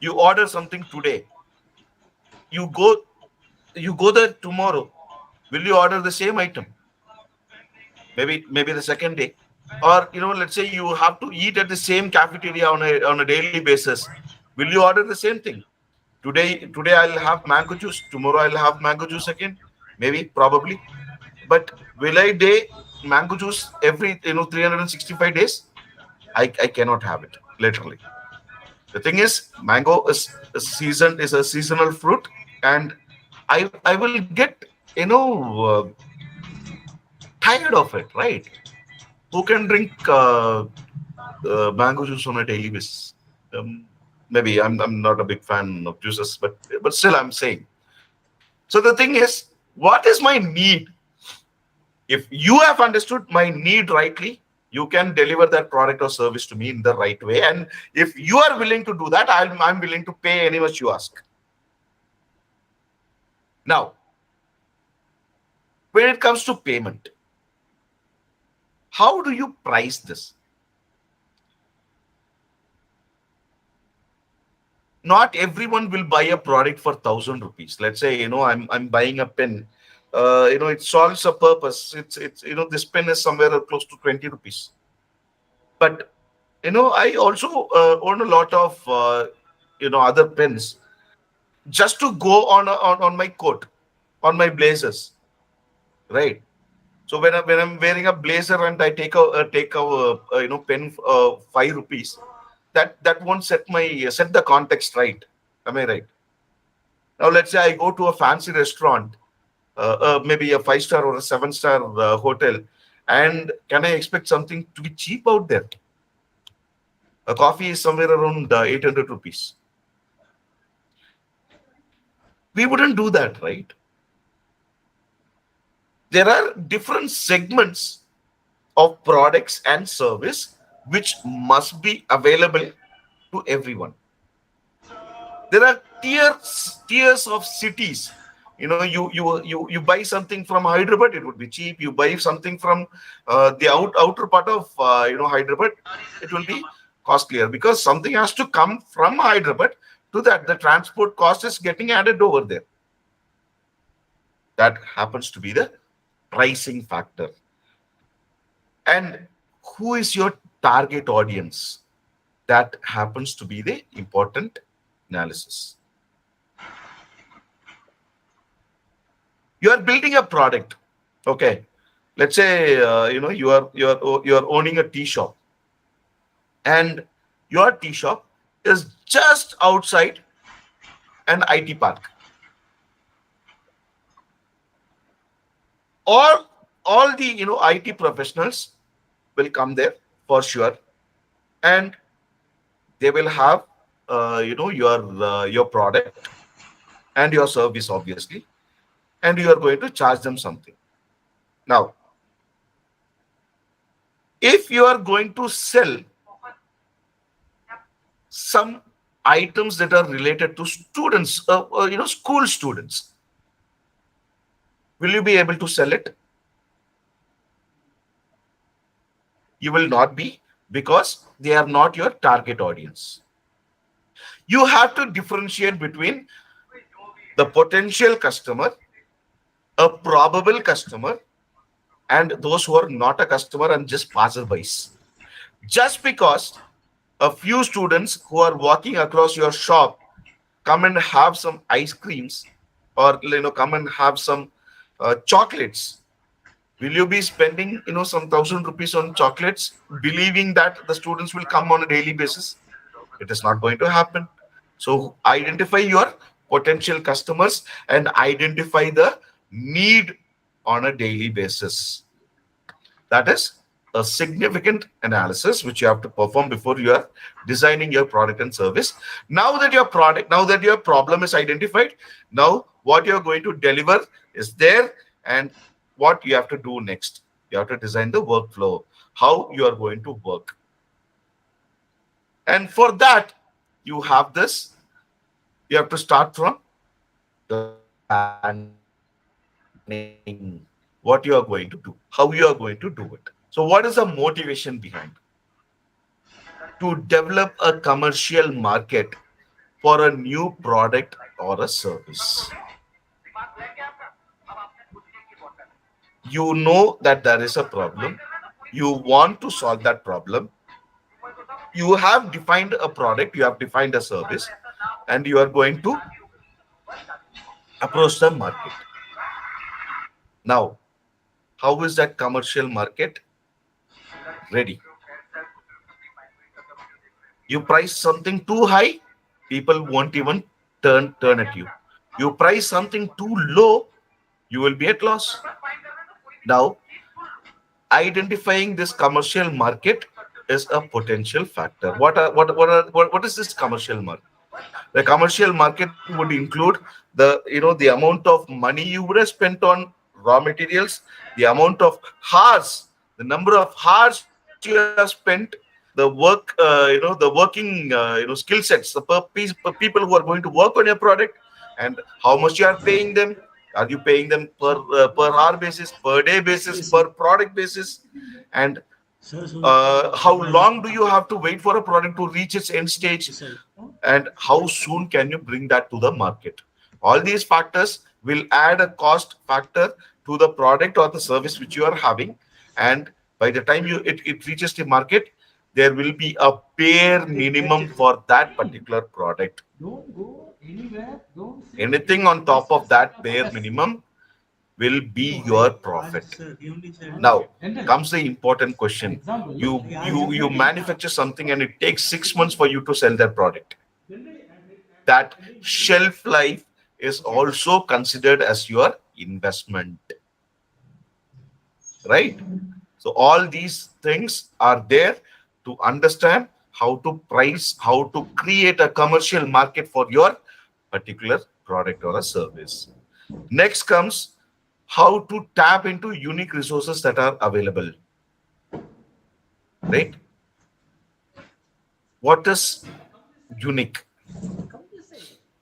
you order something today, you go there tomorrow. Will you order the same item? Maybe the second day. Or let's say you have to eat at the same cafeteria on a daily basis. Will you order the same thing? Today I'll have mango juice, tomorrow I'll have mango juice again, maybe, probably. But will I day mango juice every 365 days? I cannot have it, literally. The thing is, mango is a seasonal fruit, and I will get tired of it, right? Who can drink mango juice on a daily basis? Maybe I'm not a big fan of juices, but still I'm saying. So the thing is, what is my need? If you have understood my need rightly, you can deliver that product or service to me in the right way. And if you are willing to do that, I'm willing to pay any much you ask. Now, when it comes to payment, how do you price this? Not everyone will buy a product for 1,000 rupees. Let's say, I'm buying a pen. It solves a purpose. It's this pen is somewhere close to 20 rupees. But I also own a lot of other pens just to go on my coat, on my blazers, right? So when I'm wearing a blazer and I take a pen 5 rupees, that won't set the context right. Am I right? Now let's say I go to a fancy restaurant, maybe a 5-star or a 7-star hotel, and can I expect something to be cheap out there? A coffee is somewhere around 800 rupees. We wouldn't do that, right? There are different segments of products and service which must be available to everyone. There are tiers of cities. You buy something from Hyderabad, it would be cheap. You buy something from the outer part of Hyderabad, it will be costlier, because something has to come from Hyderabad to that. The transport cost is getting added over there. That happens to be the pricing factor. And who is your target audience? That happens to be the important analysis. You are building a product. Okay, let's say you are owning a tea shop, and your tea shop is just outside an IT park. All the IT professionals will come there for sure, and they will have your product and your service, obviously, and you are going to charge them something. Now, if you are going to sell some items that are related to students, school students, will you be able to sell it? You will not be, because they are not your target audience. You have to differentiate between the potential customer, a probable customer, and those who are not a customer and just passerbys. Just because a few students who are walking across your shop come and have some ice creams, or come and have some chocolates, will you be spending some 1,000 rupees on chocolates, believing that the students will come on a daily basis? It is not going to happen. So identify your potential customers and identify the need on a daily basis. That is a significant analysis which you have to perform before you are designing your product and service. Now that your problem is identified, now what you're going to deliver is there, and what you have to do next. You have to design the workflow, how you are going to work. And for that, you have to start from the planning, what you are going to do, how you are going to do it. So what is the motivation behind? To develop a commercial market for a new product or a service. You know that there is a problem. You want to solve that problem. You have defined a product, you have defined a service, and you are going to approach the market. Now, how is that commercial market ready? You price something too high, people won't even turn at you. You price something too low, you will be at loss. Now, identifying this commercial market is a potential factor. What is this commercial market? The commercial market would include the amount of money you would have spent on raw materials, the amount of hours, the number of hours you have spent, the work, the working, skill sets, the people who are going to work on your product, and how much you are paying them, Are you paying them per hour basis, per day basis, per product basis? And how long do you have to wait for a product to reach its end stage? And how soon can you bring that to the market? All these factors will add a cost factor to the product or the service which you are having. And by the time it reaches the market, there will be a bare minimum for that particular product. Anything on top of that bare minimum will be your profit. Now comes the important question. You manufacture something and it takes 6 months for you to sell that product. That shelf life is also considered as your investment, right? So all these things are there to understand how to price, how to create a commercial market for your particular product or a service. Next comes how to tap into unique resources that are available, right? What is unique?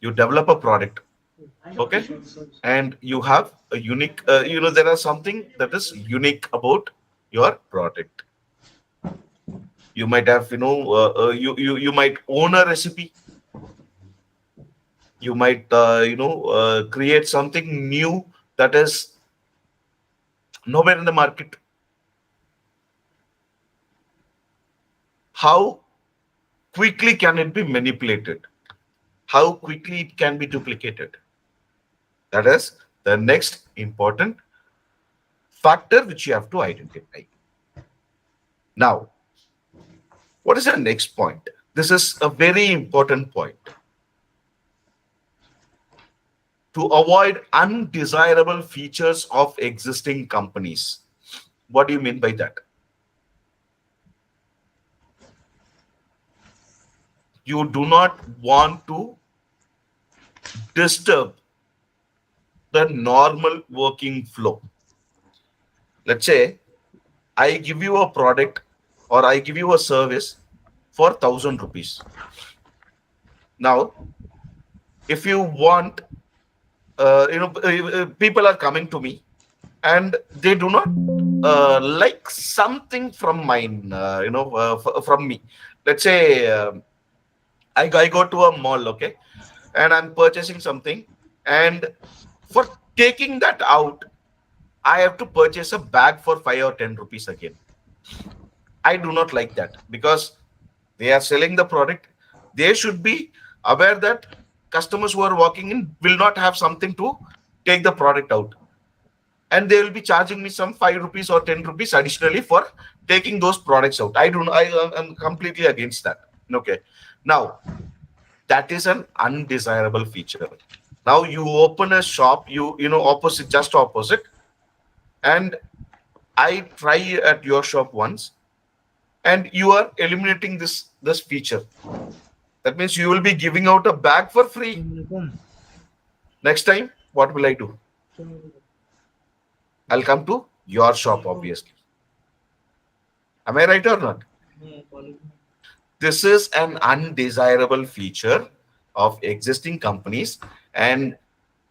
You develop a product, okay, and you have a unique, there are something that is unique about your product. You might have, you might own a recipe. You might, create something new that is nowhere in the market. How quickly can it be manipulated? How quickly it can be duplicated? That is the next important factor which you have to identify. Now, what is the next point? This is a very important point. To avoid undesirable features of existing companies. What do you mean by that? You do not want to disturb the normal working flow. Let's say I give you a product or I give you a service for 1,000 rupees. Now, if you want, people are coming to me and they do not like something from mine, from me. Let's say I go to a mall, okay, and I'm purchasing something, and for taking that out, I have to purchase a bag for 5 or 10 rupees again. I do not like that, because they are selling the product. They should be aware that customers who are walking in will not have something to take the product out. And they will be charging me some 5 rupees or 10 rupees additionally for taking those products out. I am completely against that. Okay. Now, that is an undesirable feature. Now you open a shop, just opposite, and I try at your shop once, and you are eliminating this feature. That means you will be giving out a bag for free. Next time, what will I do? I'll come to your shop, obviously. Am I right or not? This is an undesirable feature of existing companies, and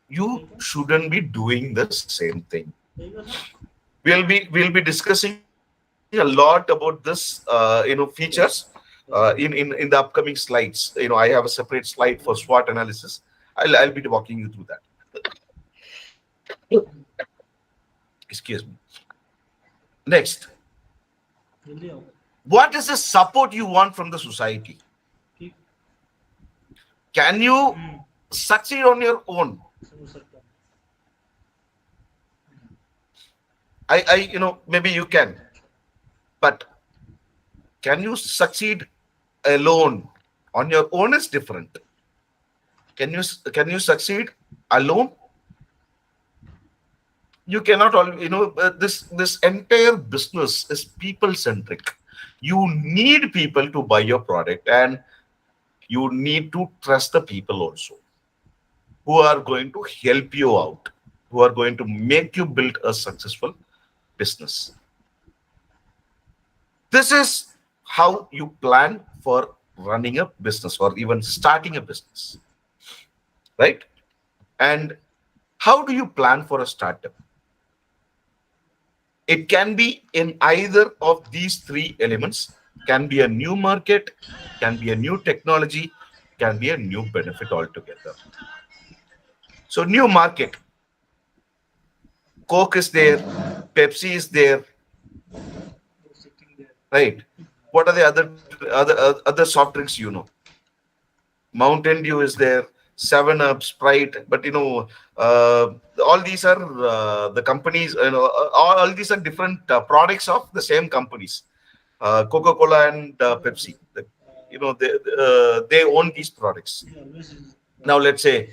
you shouldn't be doing the same thing. We'll be discussing a lot about this, features in the upcoming slides. I have a separate slide for SWOT analysis. I'll be walking you through that. Excuse me. Next, what is the support you want from the society? Can you succeed on your own? Maybe you can, but can you succeed alone? On your own is different. Can you succeed alone? You cannot. This entire business is people centric. You need people to buy your product, and you need to trust the people also, who are going to help you out, who are going to make you build a successful business. This is how you plan for running a business or even starting a business, right? And How do you plan for a startup? It can be in either of these three elements. Can be a new market, can be a new technology, can be a new benefit altogether. So new market, Coke is there, Pepsi is there, right? What are the other soft drinks you know? Mountain Dew is there, 7-Up, Sprite, but all these are the companies. All these are different products of the same companies. Coca-Cola and Pepsi. They own these products. Now let's say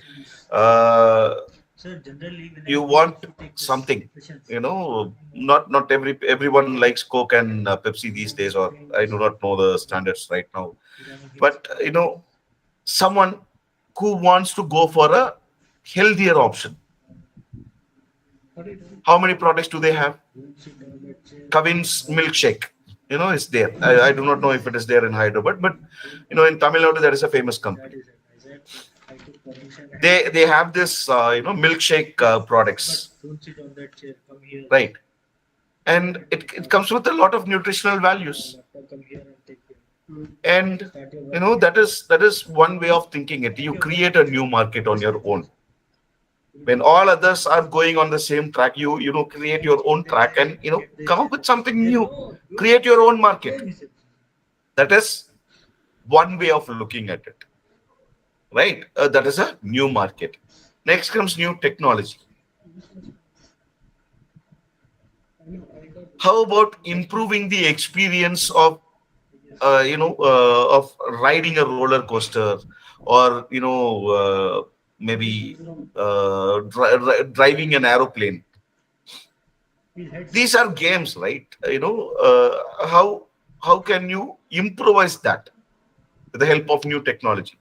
you want something. Not everyone likes Coke and Pepsi these days, or I do not know the standards right now. But someone who wants to go for a healthier option. How many products do they have? Kavin's milkshake, is there. I do not know if it is there in Hyderabad, but in Tamil Nadu there is a famous company. They have this milkshake products, right? And it comes with a lot of nutritional values. And that is one way of thinking it. You create a new market on your own. When all others are going on the same track, you create your own track and come up with something new. Create your own market. That is one way of looking at it, right? That is a new market. Next comes new technology. How about improving the experience of of riding a roller coaster, or maybe driving an aeroplane? These are games, right? How can you improvise that with the help of new technology?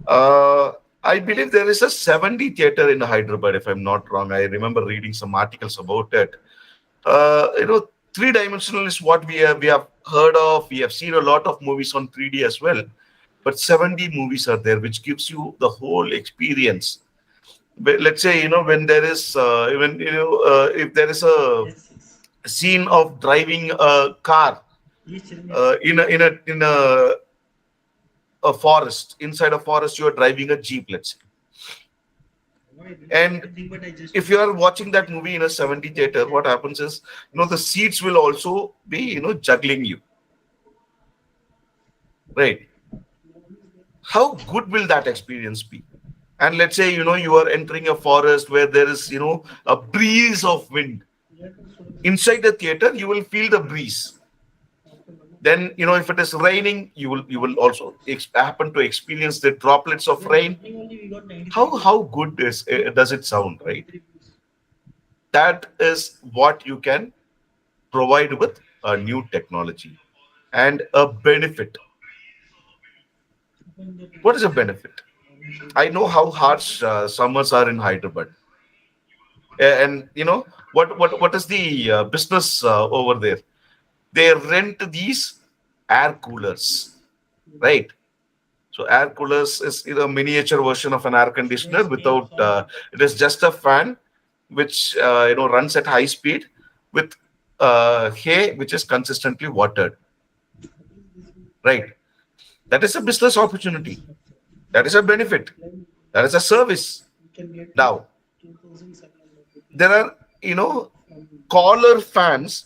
I believe there is a 7D theater in Hyderabad, if I'm not wrong. I remember reading some articles about it. Three-dimensional is what we have heard of. We have seen a lot of movies on 3D as well, but 7D movies are there, which gives you the whole experience. But let's say when there is if there is a scene of driving a car in a forest, inside a forest, you are driving a jeep, let's say. And if you are watching that movie in a 7D theater, what happens is, the seats will also be, juggling you. Right? How good will that experience be? And let's say, you are entering a forest where there is, a breeze of wind. Inside the theater, you will feel the breeze. Then, if it is raining, you will also happen to experience the droplets of rain. How good does it sound, right? That is what you can provide with a new technology and a benefit. What is a benefit? I know how harsh summers are in Hyderabad, and what is the business over there? They rent these air coolers, right? So air coolers is a miniature version of an air conditioner without. It is just a fan which runs at high speed with hay which is consistently watered, right? That is a business opportunity. That is a benefit. That is a service. Now, there are collar fans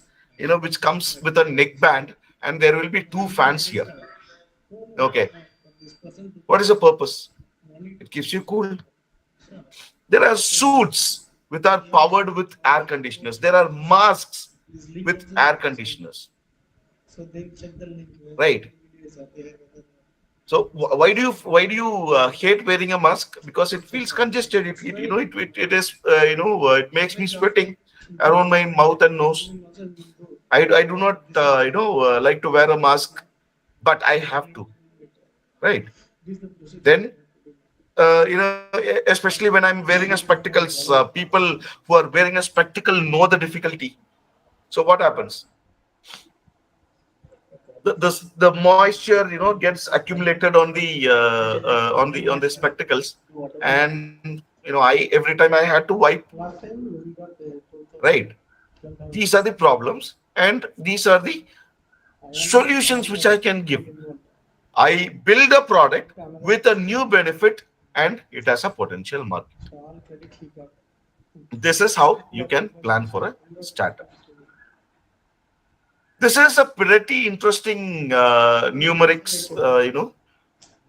which comes with a neckband, and there will be two fans here. Okay, what is the purpose? It keeps you cool. There are suits which are powered with air conditioners. There are masks with air conditioners, right? So why do you hate wearing a mask? Because it feels congested. It makes me sweating around my mouth and nose. I do not like to wear a mask, but I have to, right? Then especially when I'm wearing a spectacles, people who are wearing a spectacle know the difficulty. So what happens? The moisture gets accumulated on the spectacles, and every time I had to wipe, right? These are the problems, and these are the solutions which I can give. I build a product with a new benefit, and it has a potential market. This is how you can plan for a startup. This is a pretty interesting numerics,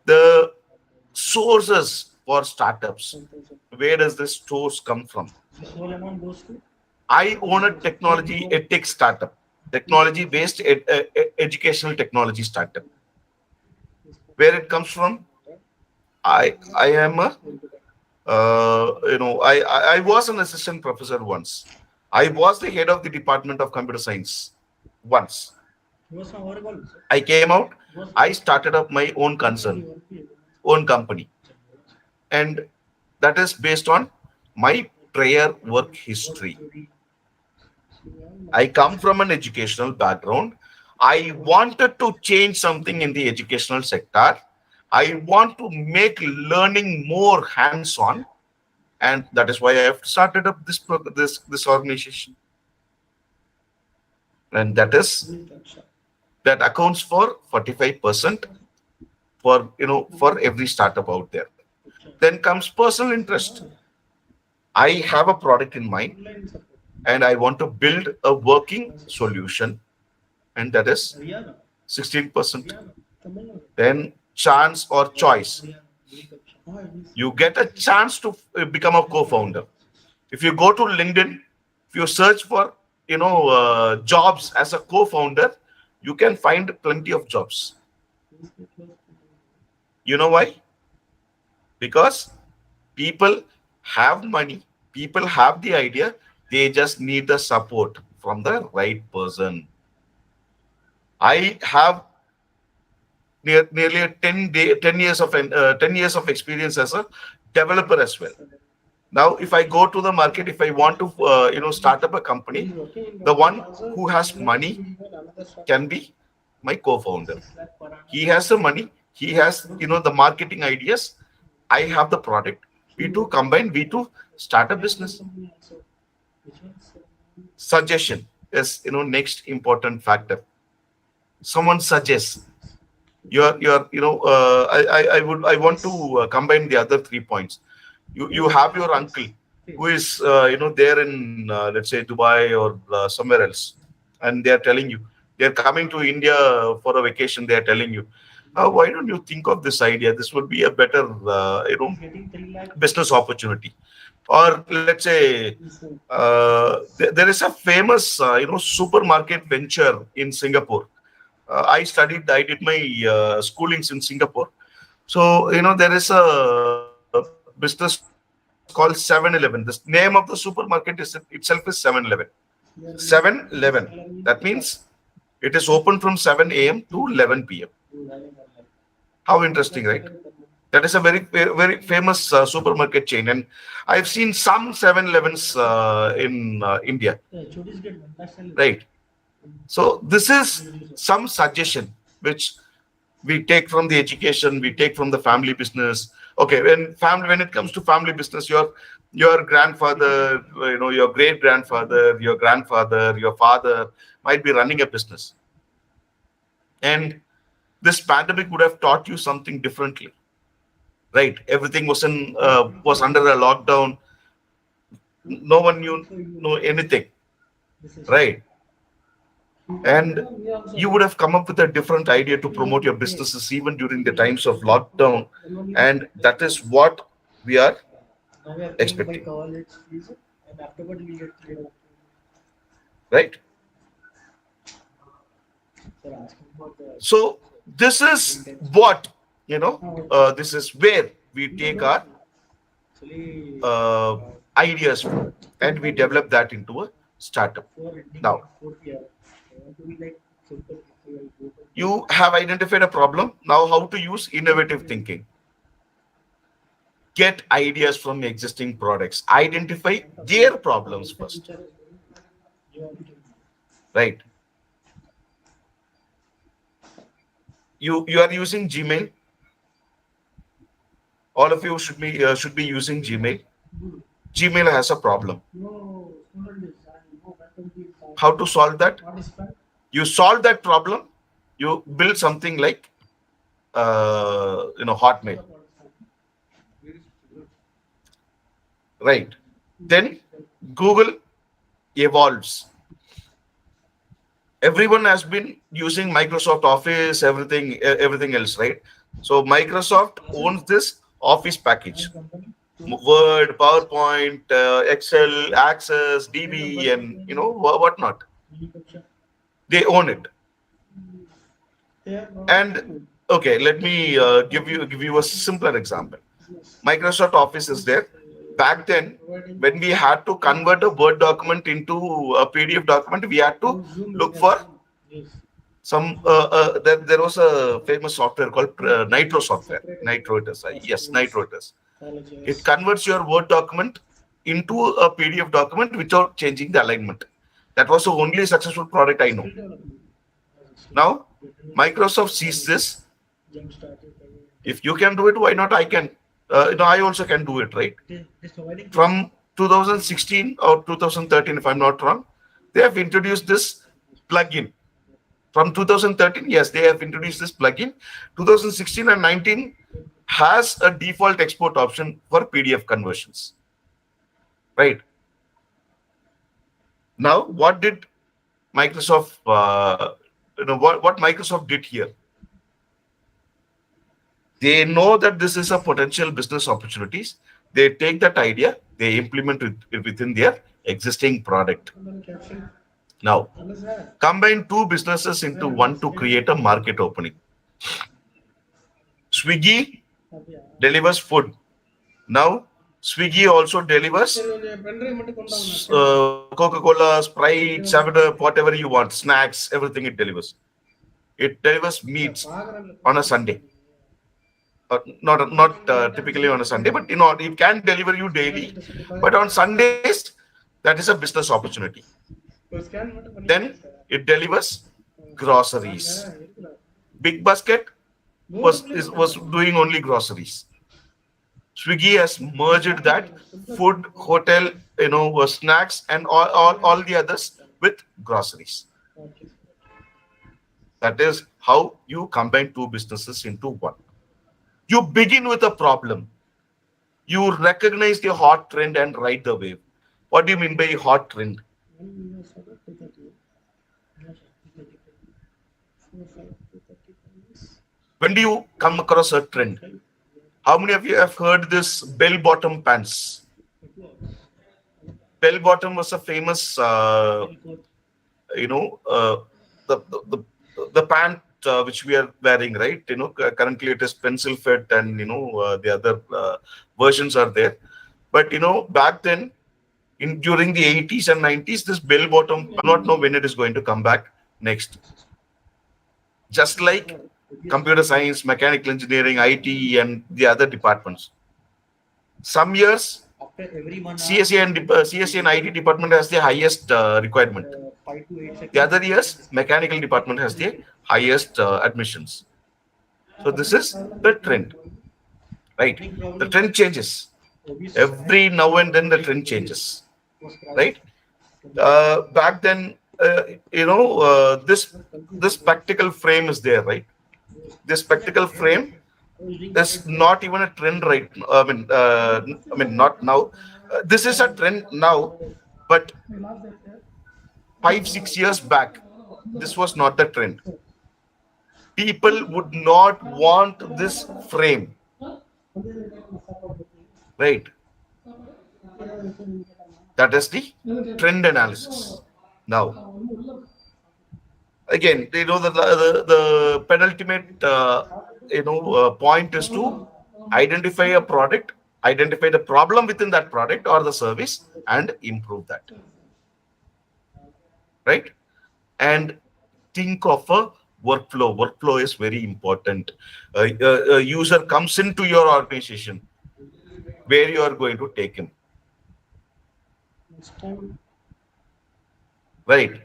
the sources for startups. Where does this source come from? I own a technology, a tech startup, technology-based educational technology startup. Where it comes from? I am a I was an assistant professor once. I was the head of the department of computer science once. I came out. I started up my own concern, own company, and that is based on my prior work history. I come from an educational background. I wanted to change something in the educational sector. I want to make learning more hands-on, and that is why I have started up this organization. And that accounts for 45% for every startup out there. Then comes personal interest. I have a product in mind, and I want to build a working solution, and that is 16%. Then chance or choice. You get a chance to become a co-founder. If you go to LinkedIn, if you search for jobs as a co-founder, you can find plenty of jobs. You know why? Because people have money, people have the idea, they just need the support from the right person. I have nearly a 10 years of experience as a developer as well. Now, if I go to the market, if I want to start up a company, the one who has money can be my co-founder. He has the money, he has the marketing ideas, I have the product. We two combine, we two start a business. Suggestion is next important factor. Someone suggests. I want to combine the other 3 points. You have your uncle who is there in let's say Dubai or somewhere else, and they are telling you they are coming to India for a vacation. They are telling you, why don't you think of this idea? This would be a better business opportunity. Or let's say there is a famous supermarket venture in Singapore. I did my schoolings in Singapore. So, there is a business called 7-Eleven. The name of the supermarket itself is 7-Eleven. 7-Eleven. That means it is open from 7 a.m. to 11 p.m. How interesting, right? That is a very, very famous supermarket chain. And I've seen some 7-Elevens in India. Right. So this is some suggestion which we take from the education, we take from the family business. Okay, when it comes to family business, your grandfather, your great grandfather, your grandfather, your father might be running a business, and this pandemic would have taught you something differently, right? Everything was under a lockdown. No one knew anything, right? And you would have come up with a different idea to promote your businesses even during the times of lockdown. And that is what we are expecting. Right? So this is what, this is where we take our ideas from, and we develop that into a startup. Now, you have identified a problem. Now, how to use innovative thinking? Get ideas from existing products. Identify their problems first. Right? You are using Gmail. All of you should be using Gmail. Gmail has a problem. How to solve that? You solve that problem, you build something like Hotmail. Right. Then Google evolves. Everyone has been using Microsoft Office, everything else, right? So Microsoft owns this Office package. Word, PowerPoint, Excel, Access, DB, and whatnot. They own it. And okay, let me give you a simpler example. Microsoft Office is there. Back then, when we had to convert a Word document into a PDF document, we had to look for some. There was a famous software called Nitro software. Nitro it is. Yes, Nitro it is. It converts your Word document into a PDF document without changing the alignment. That was the only successful product I know. Now, Microsoft sees this. If you can do it, why not I can? I also can do it, right? From 2016 or 2013, if I'm not wrong, they have introduced this plugin. From 2013, yes, they have introduced this plugin. 2016 and 19 has a default export option for PDF conversions, right? Now, what did Microsoft? What Microsoft did here? They know that this is a potential business opportunities. They take that idea, they implement it within their existing product. Now, combine two businesses into one to create a market opening. Swiggy delivers food. Now, Swiggy also delivers Coca-Cola, Sprite, 7-Up, whatever you want, snacks, everything it delivers. It delivers meats on a Sunday. Not typically on a Sunday, but it can deliver you daily. But on Sundays, that is a business opportunity. Then it delivers groceries. Big Basket was doing only groceries. Swiggy has merged that food, hotel, snacks, and all the others with groceries. That is how you combine two businesses into one. You begin with a problem. You recognize the hot trend and ride the wave. What do you mean by hot trend? When do you come across a trend? How many of you have heard this bell-bottom pants? Bell-bottom was a famous, the pant which we are wearing, right? Currently it is pencil fit, and the other versions are there. But back then, during the 80s and 90s, this bell-bottom, I do not know when it is going to come back next. Just like computer science, mechanical engineering, IT, and the other departments. Some years, CSE and IT department has the highest requirement. The other years, mechanical department has the highest admissions. So this is the trend, right? The trend changes. Every now and then the trend changes, right? Back then, this spectacle frame is there, right? This spectacle frame is not even a trend right now. I mean, not now. This is a trend now, but 5-6 years back, this was not the trend. People would not want this frame, right? That is the trend analysis. Now, again, the penultimate point is to identify a product, identify the problem within that product or the service, and improve that, right? And think of a workflow. Workflow is very important. A user comes into your organization, where you are going to take him, right?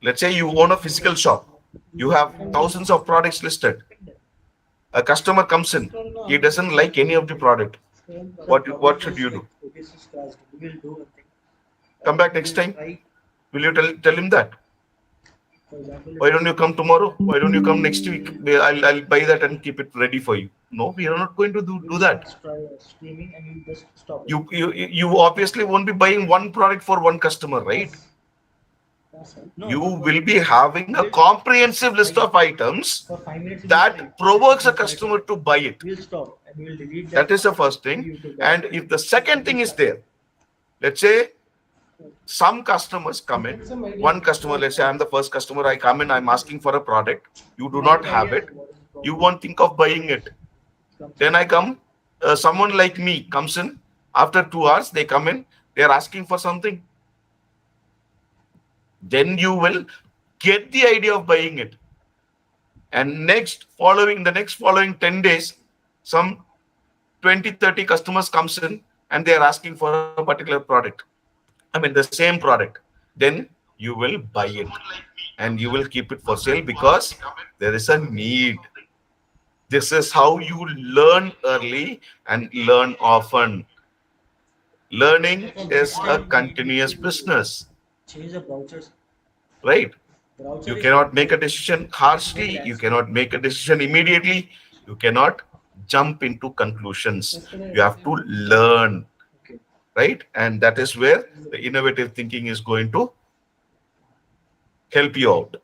Let's say you own a physical shop. You have thousands of products listed. A customer comes in. He doesn't like any of the product. What should you do? Come back next time. Will you tell him that? Why don't you come tomorrow? Why don't you come next week? I'll buy that and keep it ready for you. No, we are not going to do that. You obviously won't be buying one product for one customer, right? You will be having a comprehensive list of items that provokes a customer to buy it. That is the first thing. And if the second thing is there, let's say some customers come in, one customer, let's say I'm the first customer, I come in, I'm asking for a product, you do not have it, you won't think of buying it. Then I come, someone like me comes in, after 2 hours, they come in, they're asking for something. Then you will get the idea of buying it. And the next following 10 days, some 20-30 customers comes in and they are asking for a particular product. I mean, the same product. Then you will buy it and you will keep it for sale because there is a need. This is how you learn early and learn often. Learning is a continuous business. Right? You cannot make a decision harshly. You cannot make a decision immediately. You cannot jump into conclusions. You have to learn. Right? And that is where the innovative thinking is going to help you out.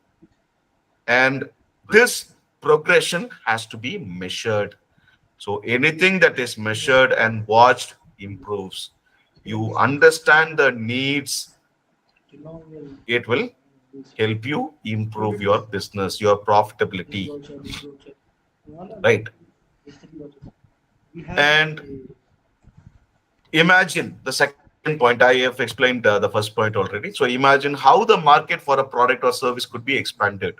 And this progression has to be measured. So anything that is measured and watched improves. You understand the needs, it will help you improve your business, your profitability. Right? And imagine the second point. I have explained the first point already. So imagine how the market for a product or service could be expanded.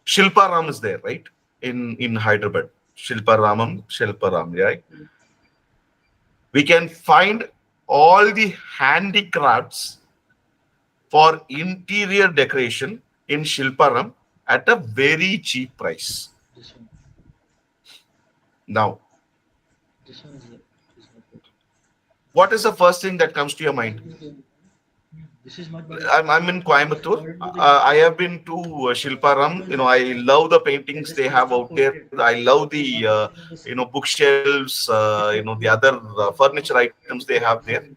Shilparam is there, right? In Hyderabad. Shilparam, right? We can find all the handicrafts for interior decoration in Shilparam at a very cheap price. Now, what is the first thing that comes to your mind? I'm in Coimbatore. I have been to Shilparam. I love the paintings they have out there. I love the bookshelves. The other furniture items they have there.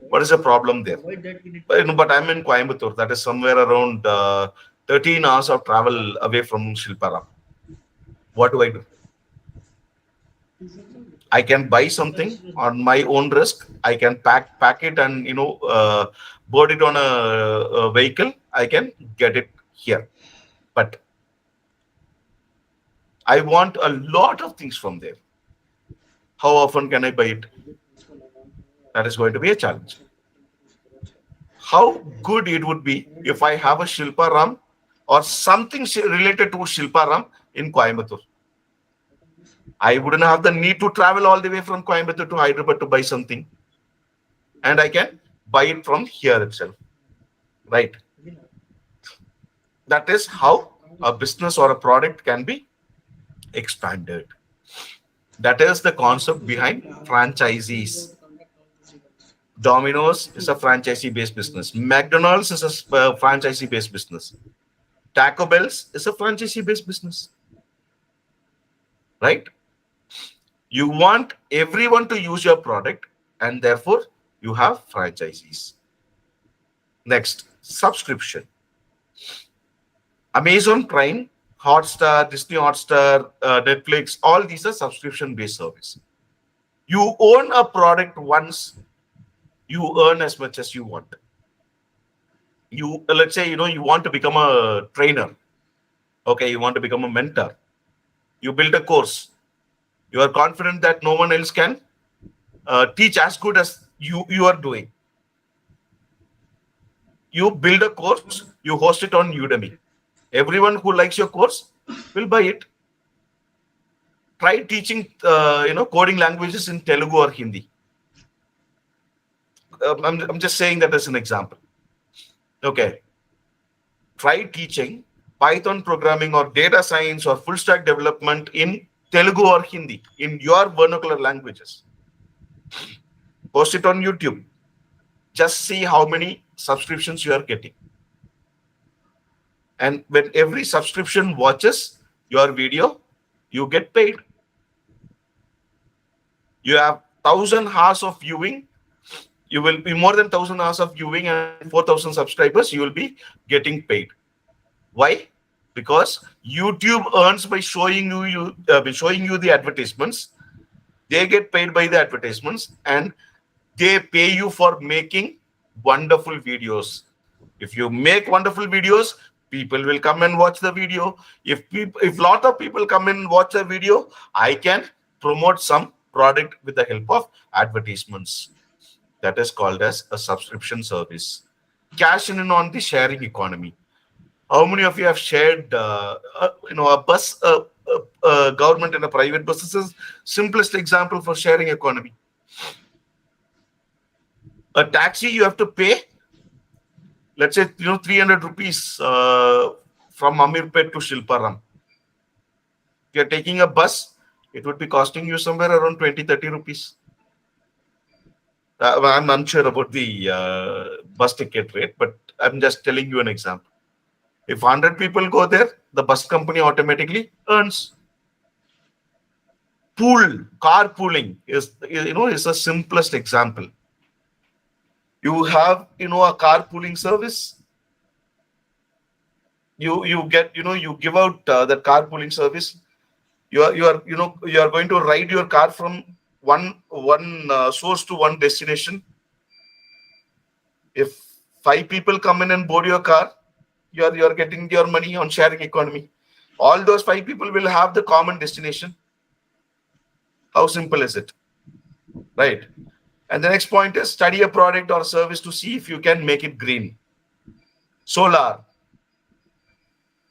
What is the problem there? But I'm in Coimbatore. That is somewhere around 13 hours of travel away from Shilparam. What do I do? I can buy something on my own risk. I can pack it and board it on a vehicle. I can get it here, but I want a lot of things from there. How often can I buy it? That is going to be a challenge. How good it would be if I have a Shilparam or something related to Shilparam in Coimbatore. I wouldn't have the need to travel all the way from Coimbatore to Hyderabad to buy something. And I can buy it from here itself. Right? That is how a business or a product can be expanded. That is the concept behind franchisees. Domino's is a franchisee-based business. McDonald's is a franchisee-based business. Taco Bell's is a franchisee-based business. Right? You want everyone to use your product, and therefore you have franchisees. Next, subscription. Amazon Prime, Hotstar, Disney Hotstar, Netflix, all these are subscription-based service. You own a product once, you earn as much as you want. Let's say, you want to become a trainer. Okay, you want to become a mentor. You build a course. You are confident that no one else can teach as good as you are doing. You build a course, you host it on Udemy. Everyone who likes your course will buy it. Try teaching, coding languages in Telugu or Hindi. I'm just saying that as an example. Okay. Try teaching Python programming or data science or full stack development in Telugu or Hindi in your vernacular languages. Post it on YouTube. Just see how many subscriptions you are getting. And when every subscription watches your video, you get paid. You have 1,000 hours of viewing. You will be more than 1,000 hours of viewing and 4,000 subscribers. You will be getting paid. Why? Because YouTube earns by showing you the advertisements. They get paid by the advertisements, and they pay you for making wonderful videos. If you make wonderful videos, people will come and watch the video. If lot of people come and watch the video, I can promote some product with the help of advertisements. That is called as a subscription service. Cash in on the sharing economy. How many of you have shared a bus, government and a private bus? This is simplest example for sharing economy. A taxi, you have to pay, let's say, 300 rupees from Amirpet to Shilparam. If you're taking a bus, it would be costing you somewhere around 20-30 rupees. I'm unsure about the bus ticket rate, but I'm just telling you an example. If 100 people go there, the bus company automatically earns. Carpooling is the simplest example. You have a carpooling service. You get you give out that carpooling service. You are going to ride your car from one source to one destination. If 5 people come in and board your car, you are getting your money on sharing economy. All those 5 people will have the common destination. How simple is it? Right? And the next point is study a product or service to see if you can make it green. Solar,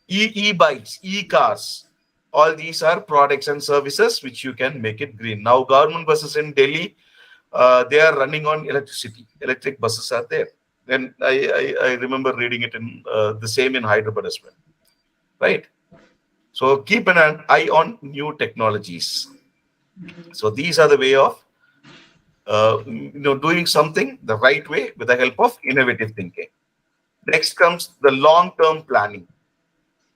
e-bikes, e-cars, all these are products and services which you can make it green. Now, government buses in Delhi, they are running on electricity. Electric buses are there. And I remember reading it in the same in Hyderabad as well. Right? So keep an eye on new technologies. So these are the way of doing something the right way with the help of innovative thinking. Next comes the long-term planning.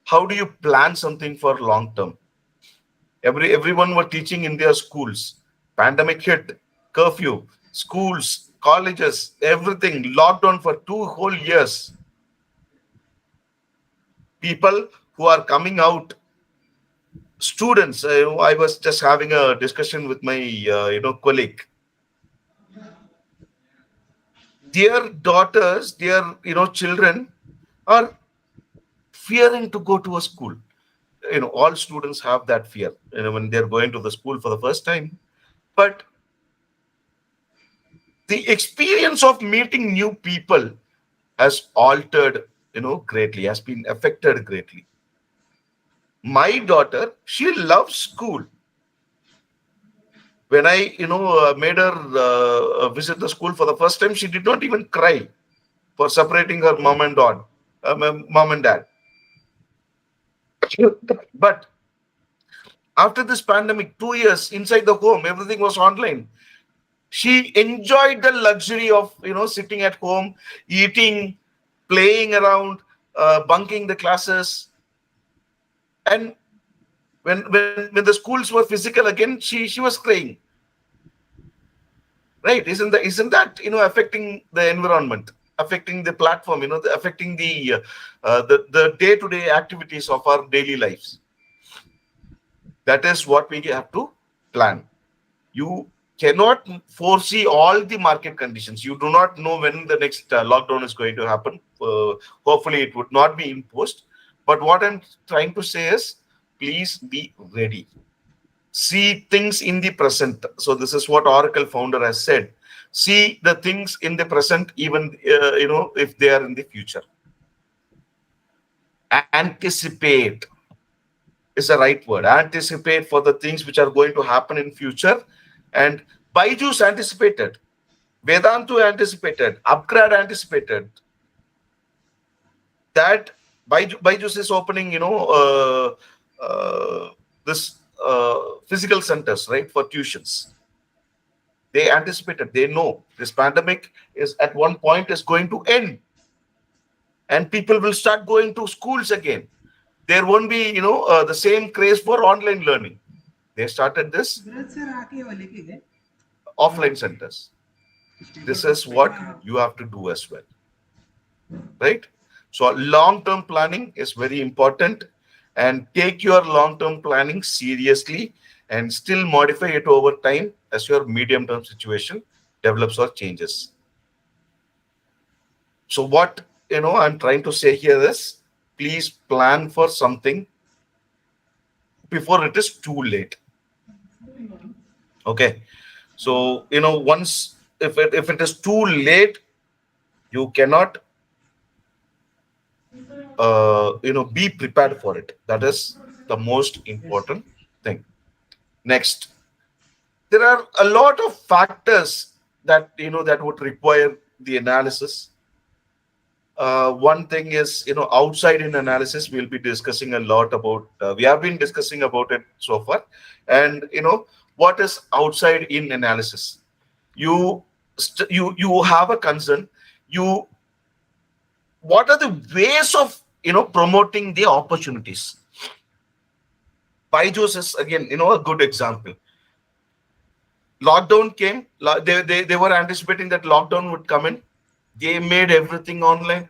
How do you plan something for long term? Everyone were teaching in their schools. Pandemic hit, curfew, schools, colleges, everything locked down for 2 whole years. People who are coming out, students, I was just having a discussion with my colleague. Their daughters, their children are fearing to go to a school. All students have that fear when they're going to the school for the first time. But the experience of meeting new people has altered greatly, has been affected greatly. My daughter, she loves school. When I made her visit the school for the first time, she did not even cry for separating her mom and dad. But after this pandemic, 2 years inside the home, everything was online. She enjoyed the luxury of sitting at home, eating, playing around, bunking the classes. And when the schools were physical again, she was crying. Right? Isn't that affecting the environment, affecting the platform, affecting the day-to-day activities of our daily lives? That is what we have to plan. You cannot foresee all the market conditions. You do not know when the next lockdown is going to happen. Hopefully, it would not be imposed. But what I'm trying to say is, please be ready. See things in the present. So this is what Oracle founder has said. See the things in the present, even if they are in the future. Anticipate is the right word. Anticipate for the things which are going to happen in future. And Byju's anticipated, Vedantu anticipated, Upgrad anticipated that Byju's is opening, this physical centers, right, for tuitions. They anticipated, they know this pandemic is at one point is going to end, and people will start going to schools again. There won't be, the same craze for online learning. They started this offline centers. This is what you have to do as well, right? So long-term planning is very important, and take your long-term planning seriously and still modify it over time as your medium-term situation develops or changes. So what I'm trying to say here is, please plan for something before it is too late. Okay. So once if it is too late, you cannot be prepared for it. That is the most important thing. Next, there are a lot of factors that that would require the analysis. One thing is, outside in analysis, we'll be discussing a lot about, we have been discussing about it so far. And, what is outside in analysis? You have a concern. What are the ways of, promoting the opportunities? Byju's is, again, a good example. Lockdown came. They were anticipating that lockdown would come in. They made everything online.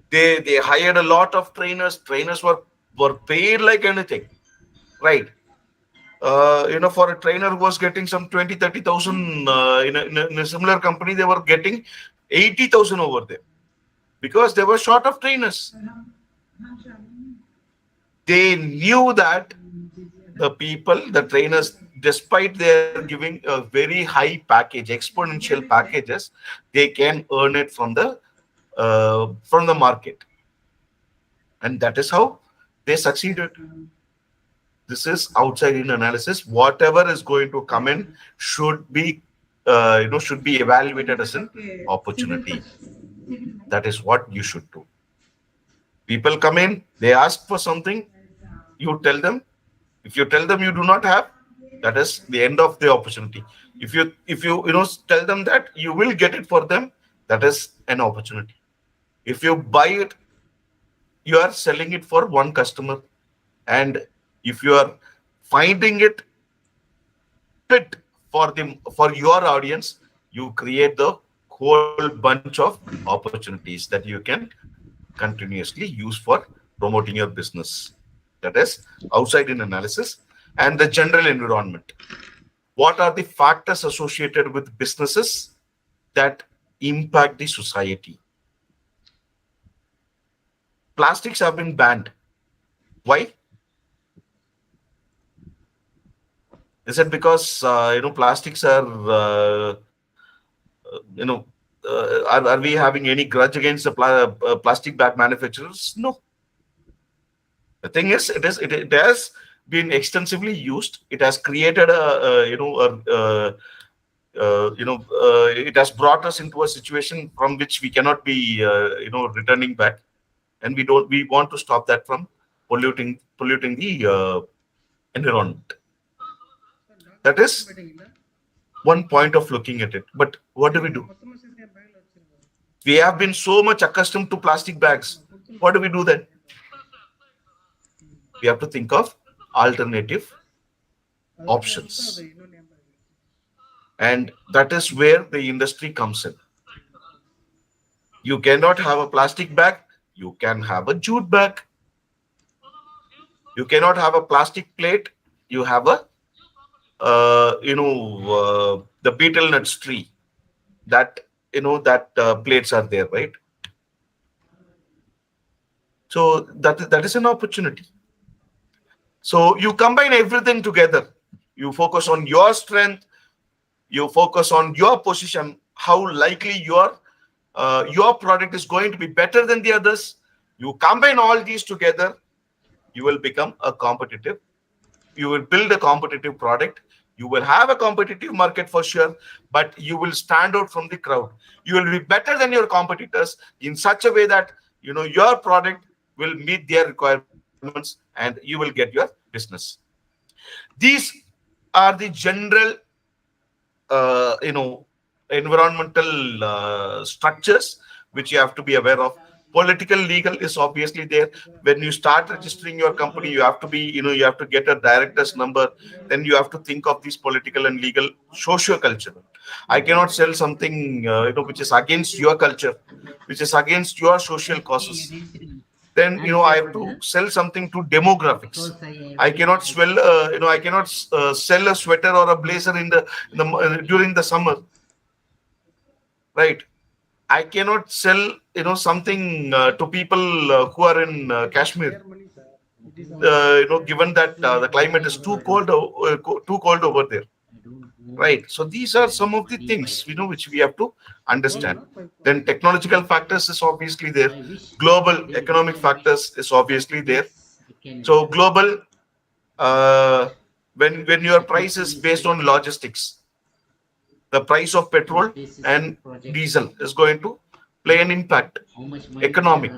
They hired a lot of trainers. Trainers were paid like anything, right? For a trainer who was getting some 20,000-30,000 in a similar company, they were getting 80,000 over there because they were short of trainers. They knew that the trainers, despite their giving a very high package, exponential packages, they can earn it from the market, and that is how they succeeded. This is outside in analysis. Whatever is going to come in should be evaluated as an opportunity. That is what you should do. People come in, they ask for something, you tell them. If you tell them you do not have, that is the end of the opportunity. If you tell them that you will get it for them, that is an opportunity. If you buy it, you are selling it for one customer, and if you are finding it fit for your audience, you create the whole bunch of opportunities that you can continuously use for promoting your business. That is outside in analysis. And the general environment. What are the factors associated with businesses that impact the society? Plastics have been banned. Why? Is it because plastics are are we having any grudge against the plastic bag manufacturers? No. The thing is, it has been extensively used. It has created it has brought us into a situation from which we cannot be returning back, and we want to stop that from polluting the environment. That is one point of looking at it. But what do? We have been so much accustomed to plastic bags. What do we do then? We have to think of alternative options. And that is where the industry comes in. You cannot have a plastic bag. You can have a jute bag. You cannot have a plastic plate. You have a the betel nuts tree, that plates are there, right? So that is an opportunity. So you combine everything together. You focus on your strength. You focus on your position, how likely your product is going to be better than the others. You combine all these together, you will become a competitive. You will build a competitive product. You will have a competitive market for sure, but you will stand out from the crowd. You will be better than your competitors in such a way that your product will meet their requirements and you will get your business. These are the general, environmental structures which you have to be aware of. Political legal is obviously there. When you start registering your company, you have to be, you have to get a director's number. Then you have to think of these political and legal, socio-cultural. I cannot sell something, which is against your culture, which is against your social causes. Then, I have to sell something to demographics. I cannot sell a sweater or a blazer during the summer, right? I cannot sell, something to people who are in Kashmir. Given that the climate is too cold over there, right? So these are some of the things, which we have to understand. Then technological factors is obviously there. Global economic factors is obviously there. So global, when your price is based on logistics, the price of petrol and diesel is going to play an impact. Economic.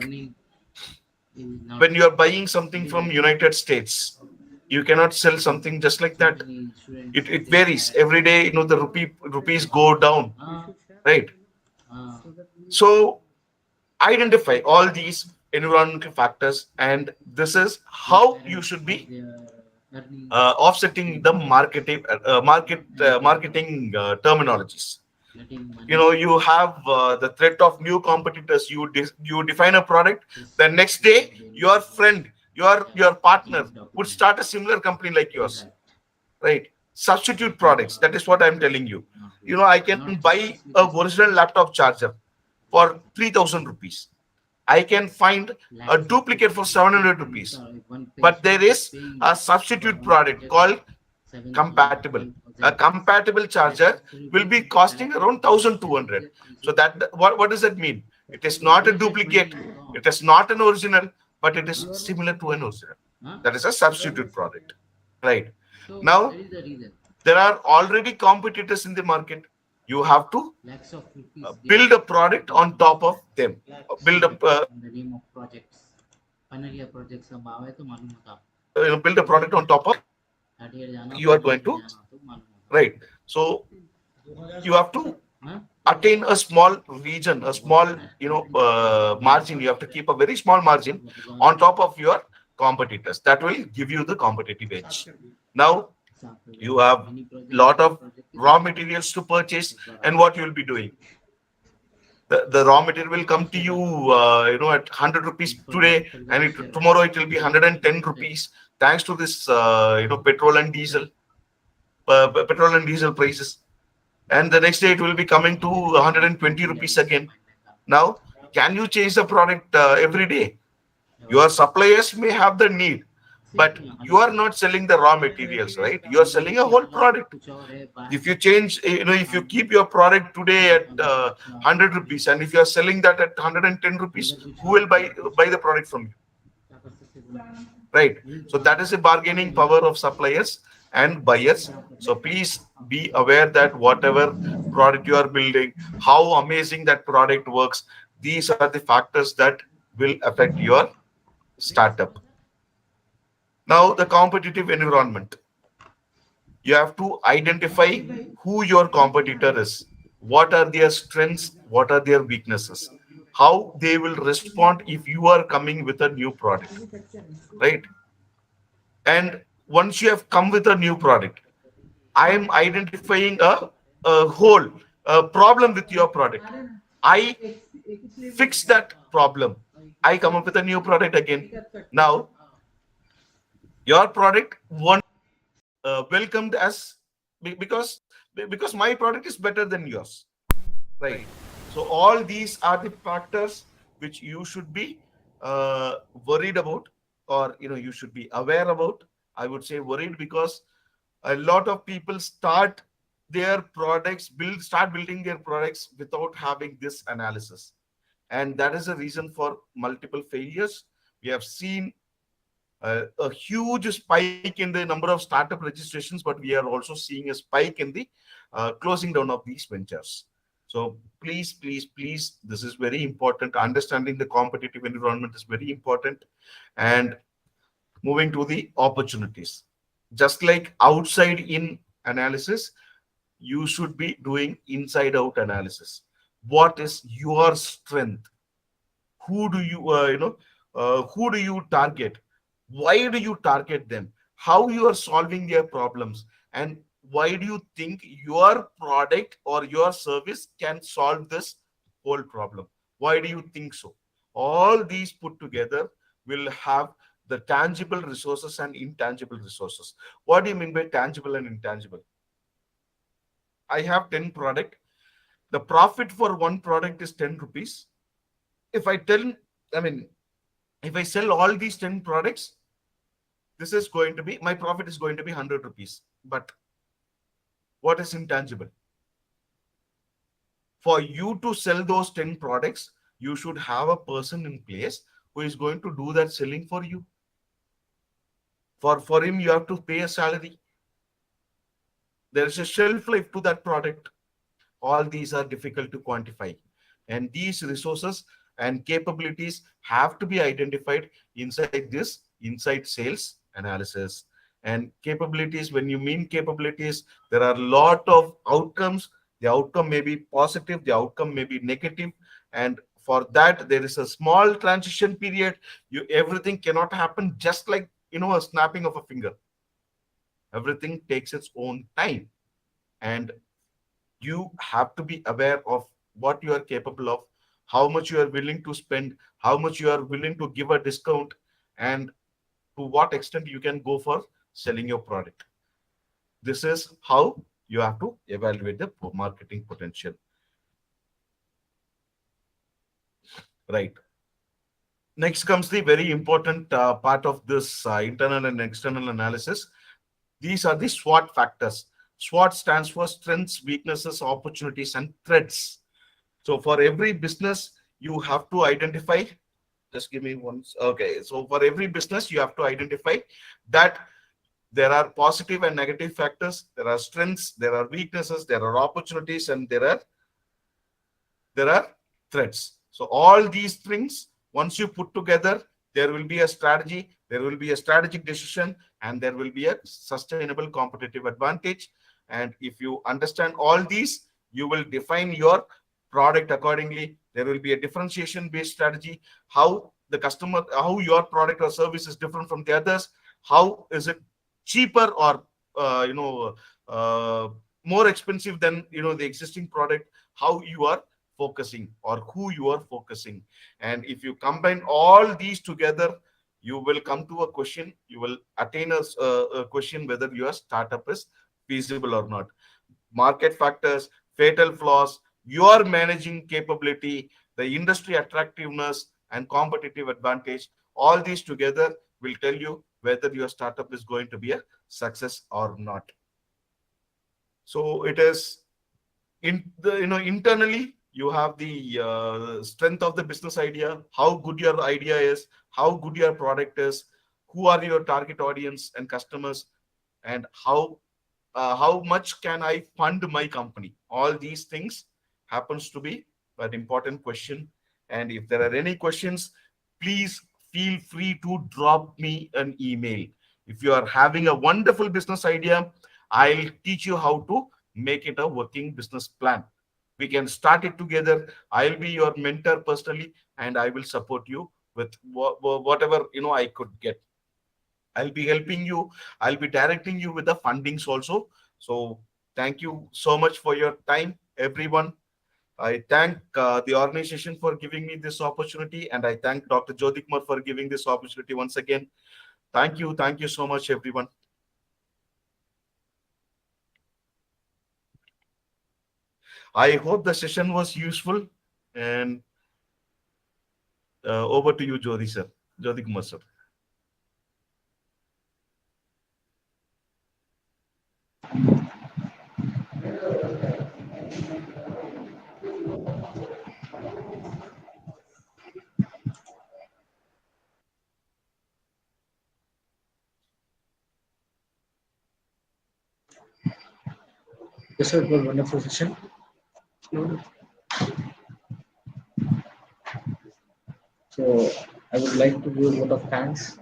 When you are buying something from United States, you cannot sell something just like that. It varies every day. The rupees go down, right? So identify all these environmental factors, and this is how you should be offsetting the marketing terminologies. You have the threat of new competitors. You define a product. The next day, your friend, your partner would start a similar company like yours, right? Substitute products. That is what I'm telling you. I can buy a original laptop charger for 3,000 rupees. I can find a duplicate for 700 rupees. But there is a substitute product called compatible. A compatible charger will be costing around 1,200. So what does that mean? It is not a duplicate. It is not an original, but it is similar to an original. That is a substitute product, right? Now, there are already competitors in the market. You have to build a product on top of them. Build a product on top of you are going to, right? So you have to attain a small region, a small margin. You have to keep a very small margin on top of your competitors. That will give you the competitive edge. Now you have lot of raw materials to purchase, and what you will be doing, the raw material will come to you at 100 rupees today, and tomorrow it will be 110 rupees, thanks to this petrol and diesel prices. And the next day it will be coming to 120 rupees again. Now, can you change the product every day? Your suppliers may have the need, but you are not selling the raw materials, right? You are selling a whole product. If you change, if you keep your product today at 100 rupees, and if you are selling that at 110 rupees, who will buy the product from you? Right? So that is a bargaining power of suppliers and buyers. So please be aware that whatever product you are building, how amazing that product works, these are the factors that will affect your startup. Now, the competitive environment. You have to identify who your competitor is. What are their strengths? What are their weaknesses? How they will respond if you are coming with a new product, right? And once you have come with a new product, I am identifying a whole problem with your product. I fix that problem. I come up with a new product again. Now, your product won't welcomed as because my product is better than yours, right? So all these are the factors which you should be worried about, or you should be aware about. I would say worried because a lot of people start building their products without having this analysis, and that is a reason for multiple failures. We have seen a huge spike in the number of startup registrations, but we are also seeing a spike in the closing down of these ventures. So please, this is very important. Understanding the competitive environment is very important. And moving to the opportunities. Just like outside in analysis, you should be doing inside out analysis. What is your strength? Who do you who do you target? Why do you target them? How you are solving their problems? And why do you think your product or your service can solve this whole problem? Why do you think so? All these put together will have the tangible resources and intangible resources. What do you mean by tangible and intangible? I have 10 product. The profit for one product is 10 rupees. If I tell, I mean, if I sell all these 10 products, this is going to be, my profit is going to be 100 rupees. But what is intangible? For you to sell those 10 products, you should have a person in place who is going to do that selling for you. For him, you have to pay a salary. There is a shelf life to that product. All these are difficult to quantify. And these resources and capabilities have to be identified inside this inside sales analysis. And capabilities, when you mean capabilities, there are a lot of outcomes. The outcome may be positive, the outcome may be negative, and for that there is a small transition period. Everything cannot happen just like a snapping of a finger. Everything takes its own time, and you have to be aware of what you are capable of, how much you are willing to spend, how much you are willing to give a discount, and to what extent you can go for selling your product. This is how you have to evaluate the marketing potential. Right. Next comes the very important part of this internal and external analysis. These are the SWOT factors. SWOT stands for strengths, weaknesses, opportunities, and threats. So for every business, you have to identify, just give me one. Okay. So for every business, you have to identify that there are positive and negative factors. There are strengths, there are weaknesses, there are opportunities, and there are threats. So all these things, once you put together, there will be a strategy, there will be a strategic decision, and there will be a sustainable competitive advantage. And if you understand all these, you will define your product accordingly. There will be a differentiation based strategy, how your product or service is different from the others, how is it cheaper or more expensive than the existing product, how you are focusing or who you are focusing. And if you combine all these together, you will come to a question, you will attain a question whether your startup is feasible or not. Market factors, fatal flaws, your managing capability, the industry attractiveness, and competitive advantage, all these together will tell you whether your startup is going to be a success or not. So it is internally, you have the strength of the business idea, how good your idea is, how good your product is, who are your target audience and customers, and how much can I fund my company. All these things happens to be an important question. And if there are any questions, please feel free to drop me an email. If you are having a wonderful business idea, I'll teach you how to make it a working business plan. We can start it together. I'll be your mentor personally, and I will support you with whatever I could get. I'll be helping you. I'll be directing you with the fundings also. So thank you so much for your time, everyone. I thank the organization for giving me this opportunity, and I thank Dr. Jyotikmar for giving this opportunity once again. Thank you. Thank you so much, everyone. I hope the session was useful, and over to you, Jyotikmar sir. Yes, sir, it was a wonderful session. So I would like to give a vote of thanks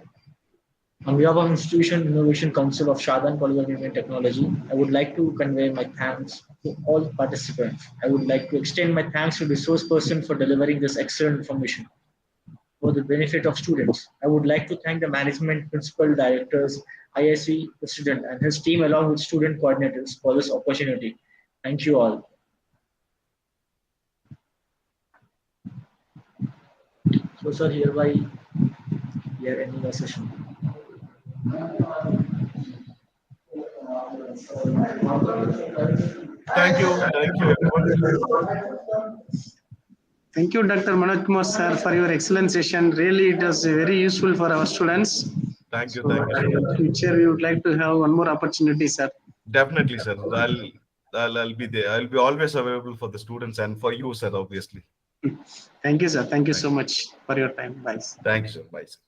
On behalf of Institution Innovation Council of Shadan College of Engineering Technology, I would like to convey my thanks to all participants. I would like to extend my thanks to the resource person for delivering this excellent information for the benefit of students. I would like to thank the management, principal, directors, IIC president and his team along with student coordinators for this opportunity. Thank you all. So sir, hereby we are ending our session. Thank you everyone. Thank you, Dr. Manoj Kumar sir, for your excellent session. Really, it was very useful for our students. Thank you. So, Thank you. in future, we would like to have one more opportunity, sir. Definitely, sir. I'll be there. I'll be always available for the students and for you, sir, obviously. Thank you, sir. Thank you so much for your time. Bye. Thank you, sir. Bye, sir.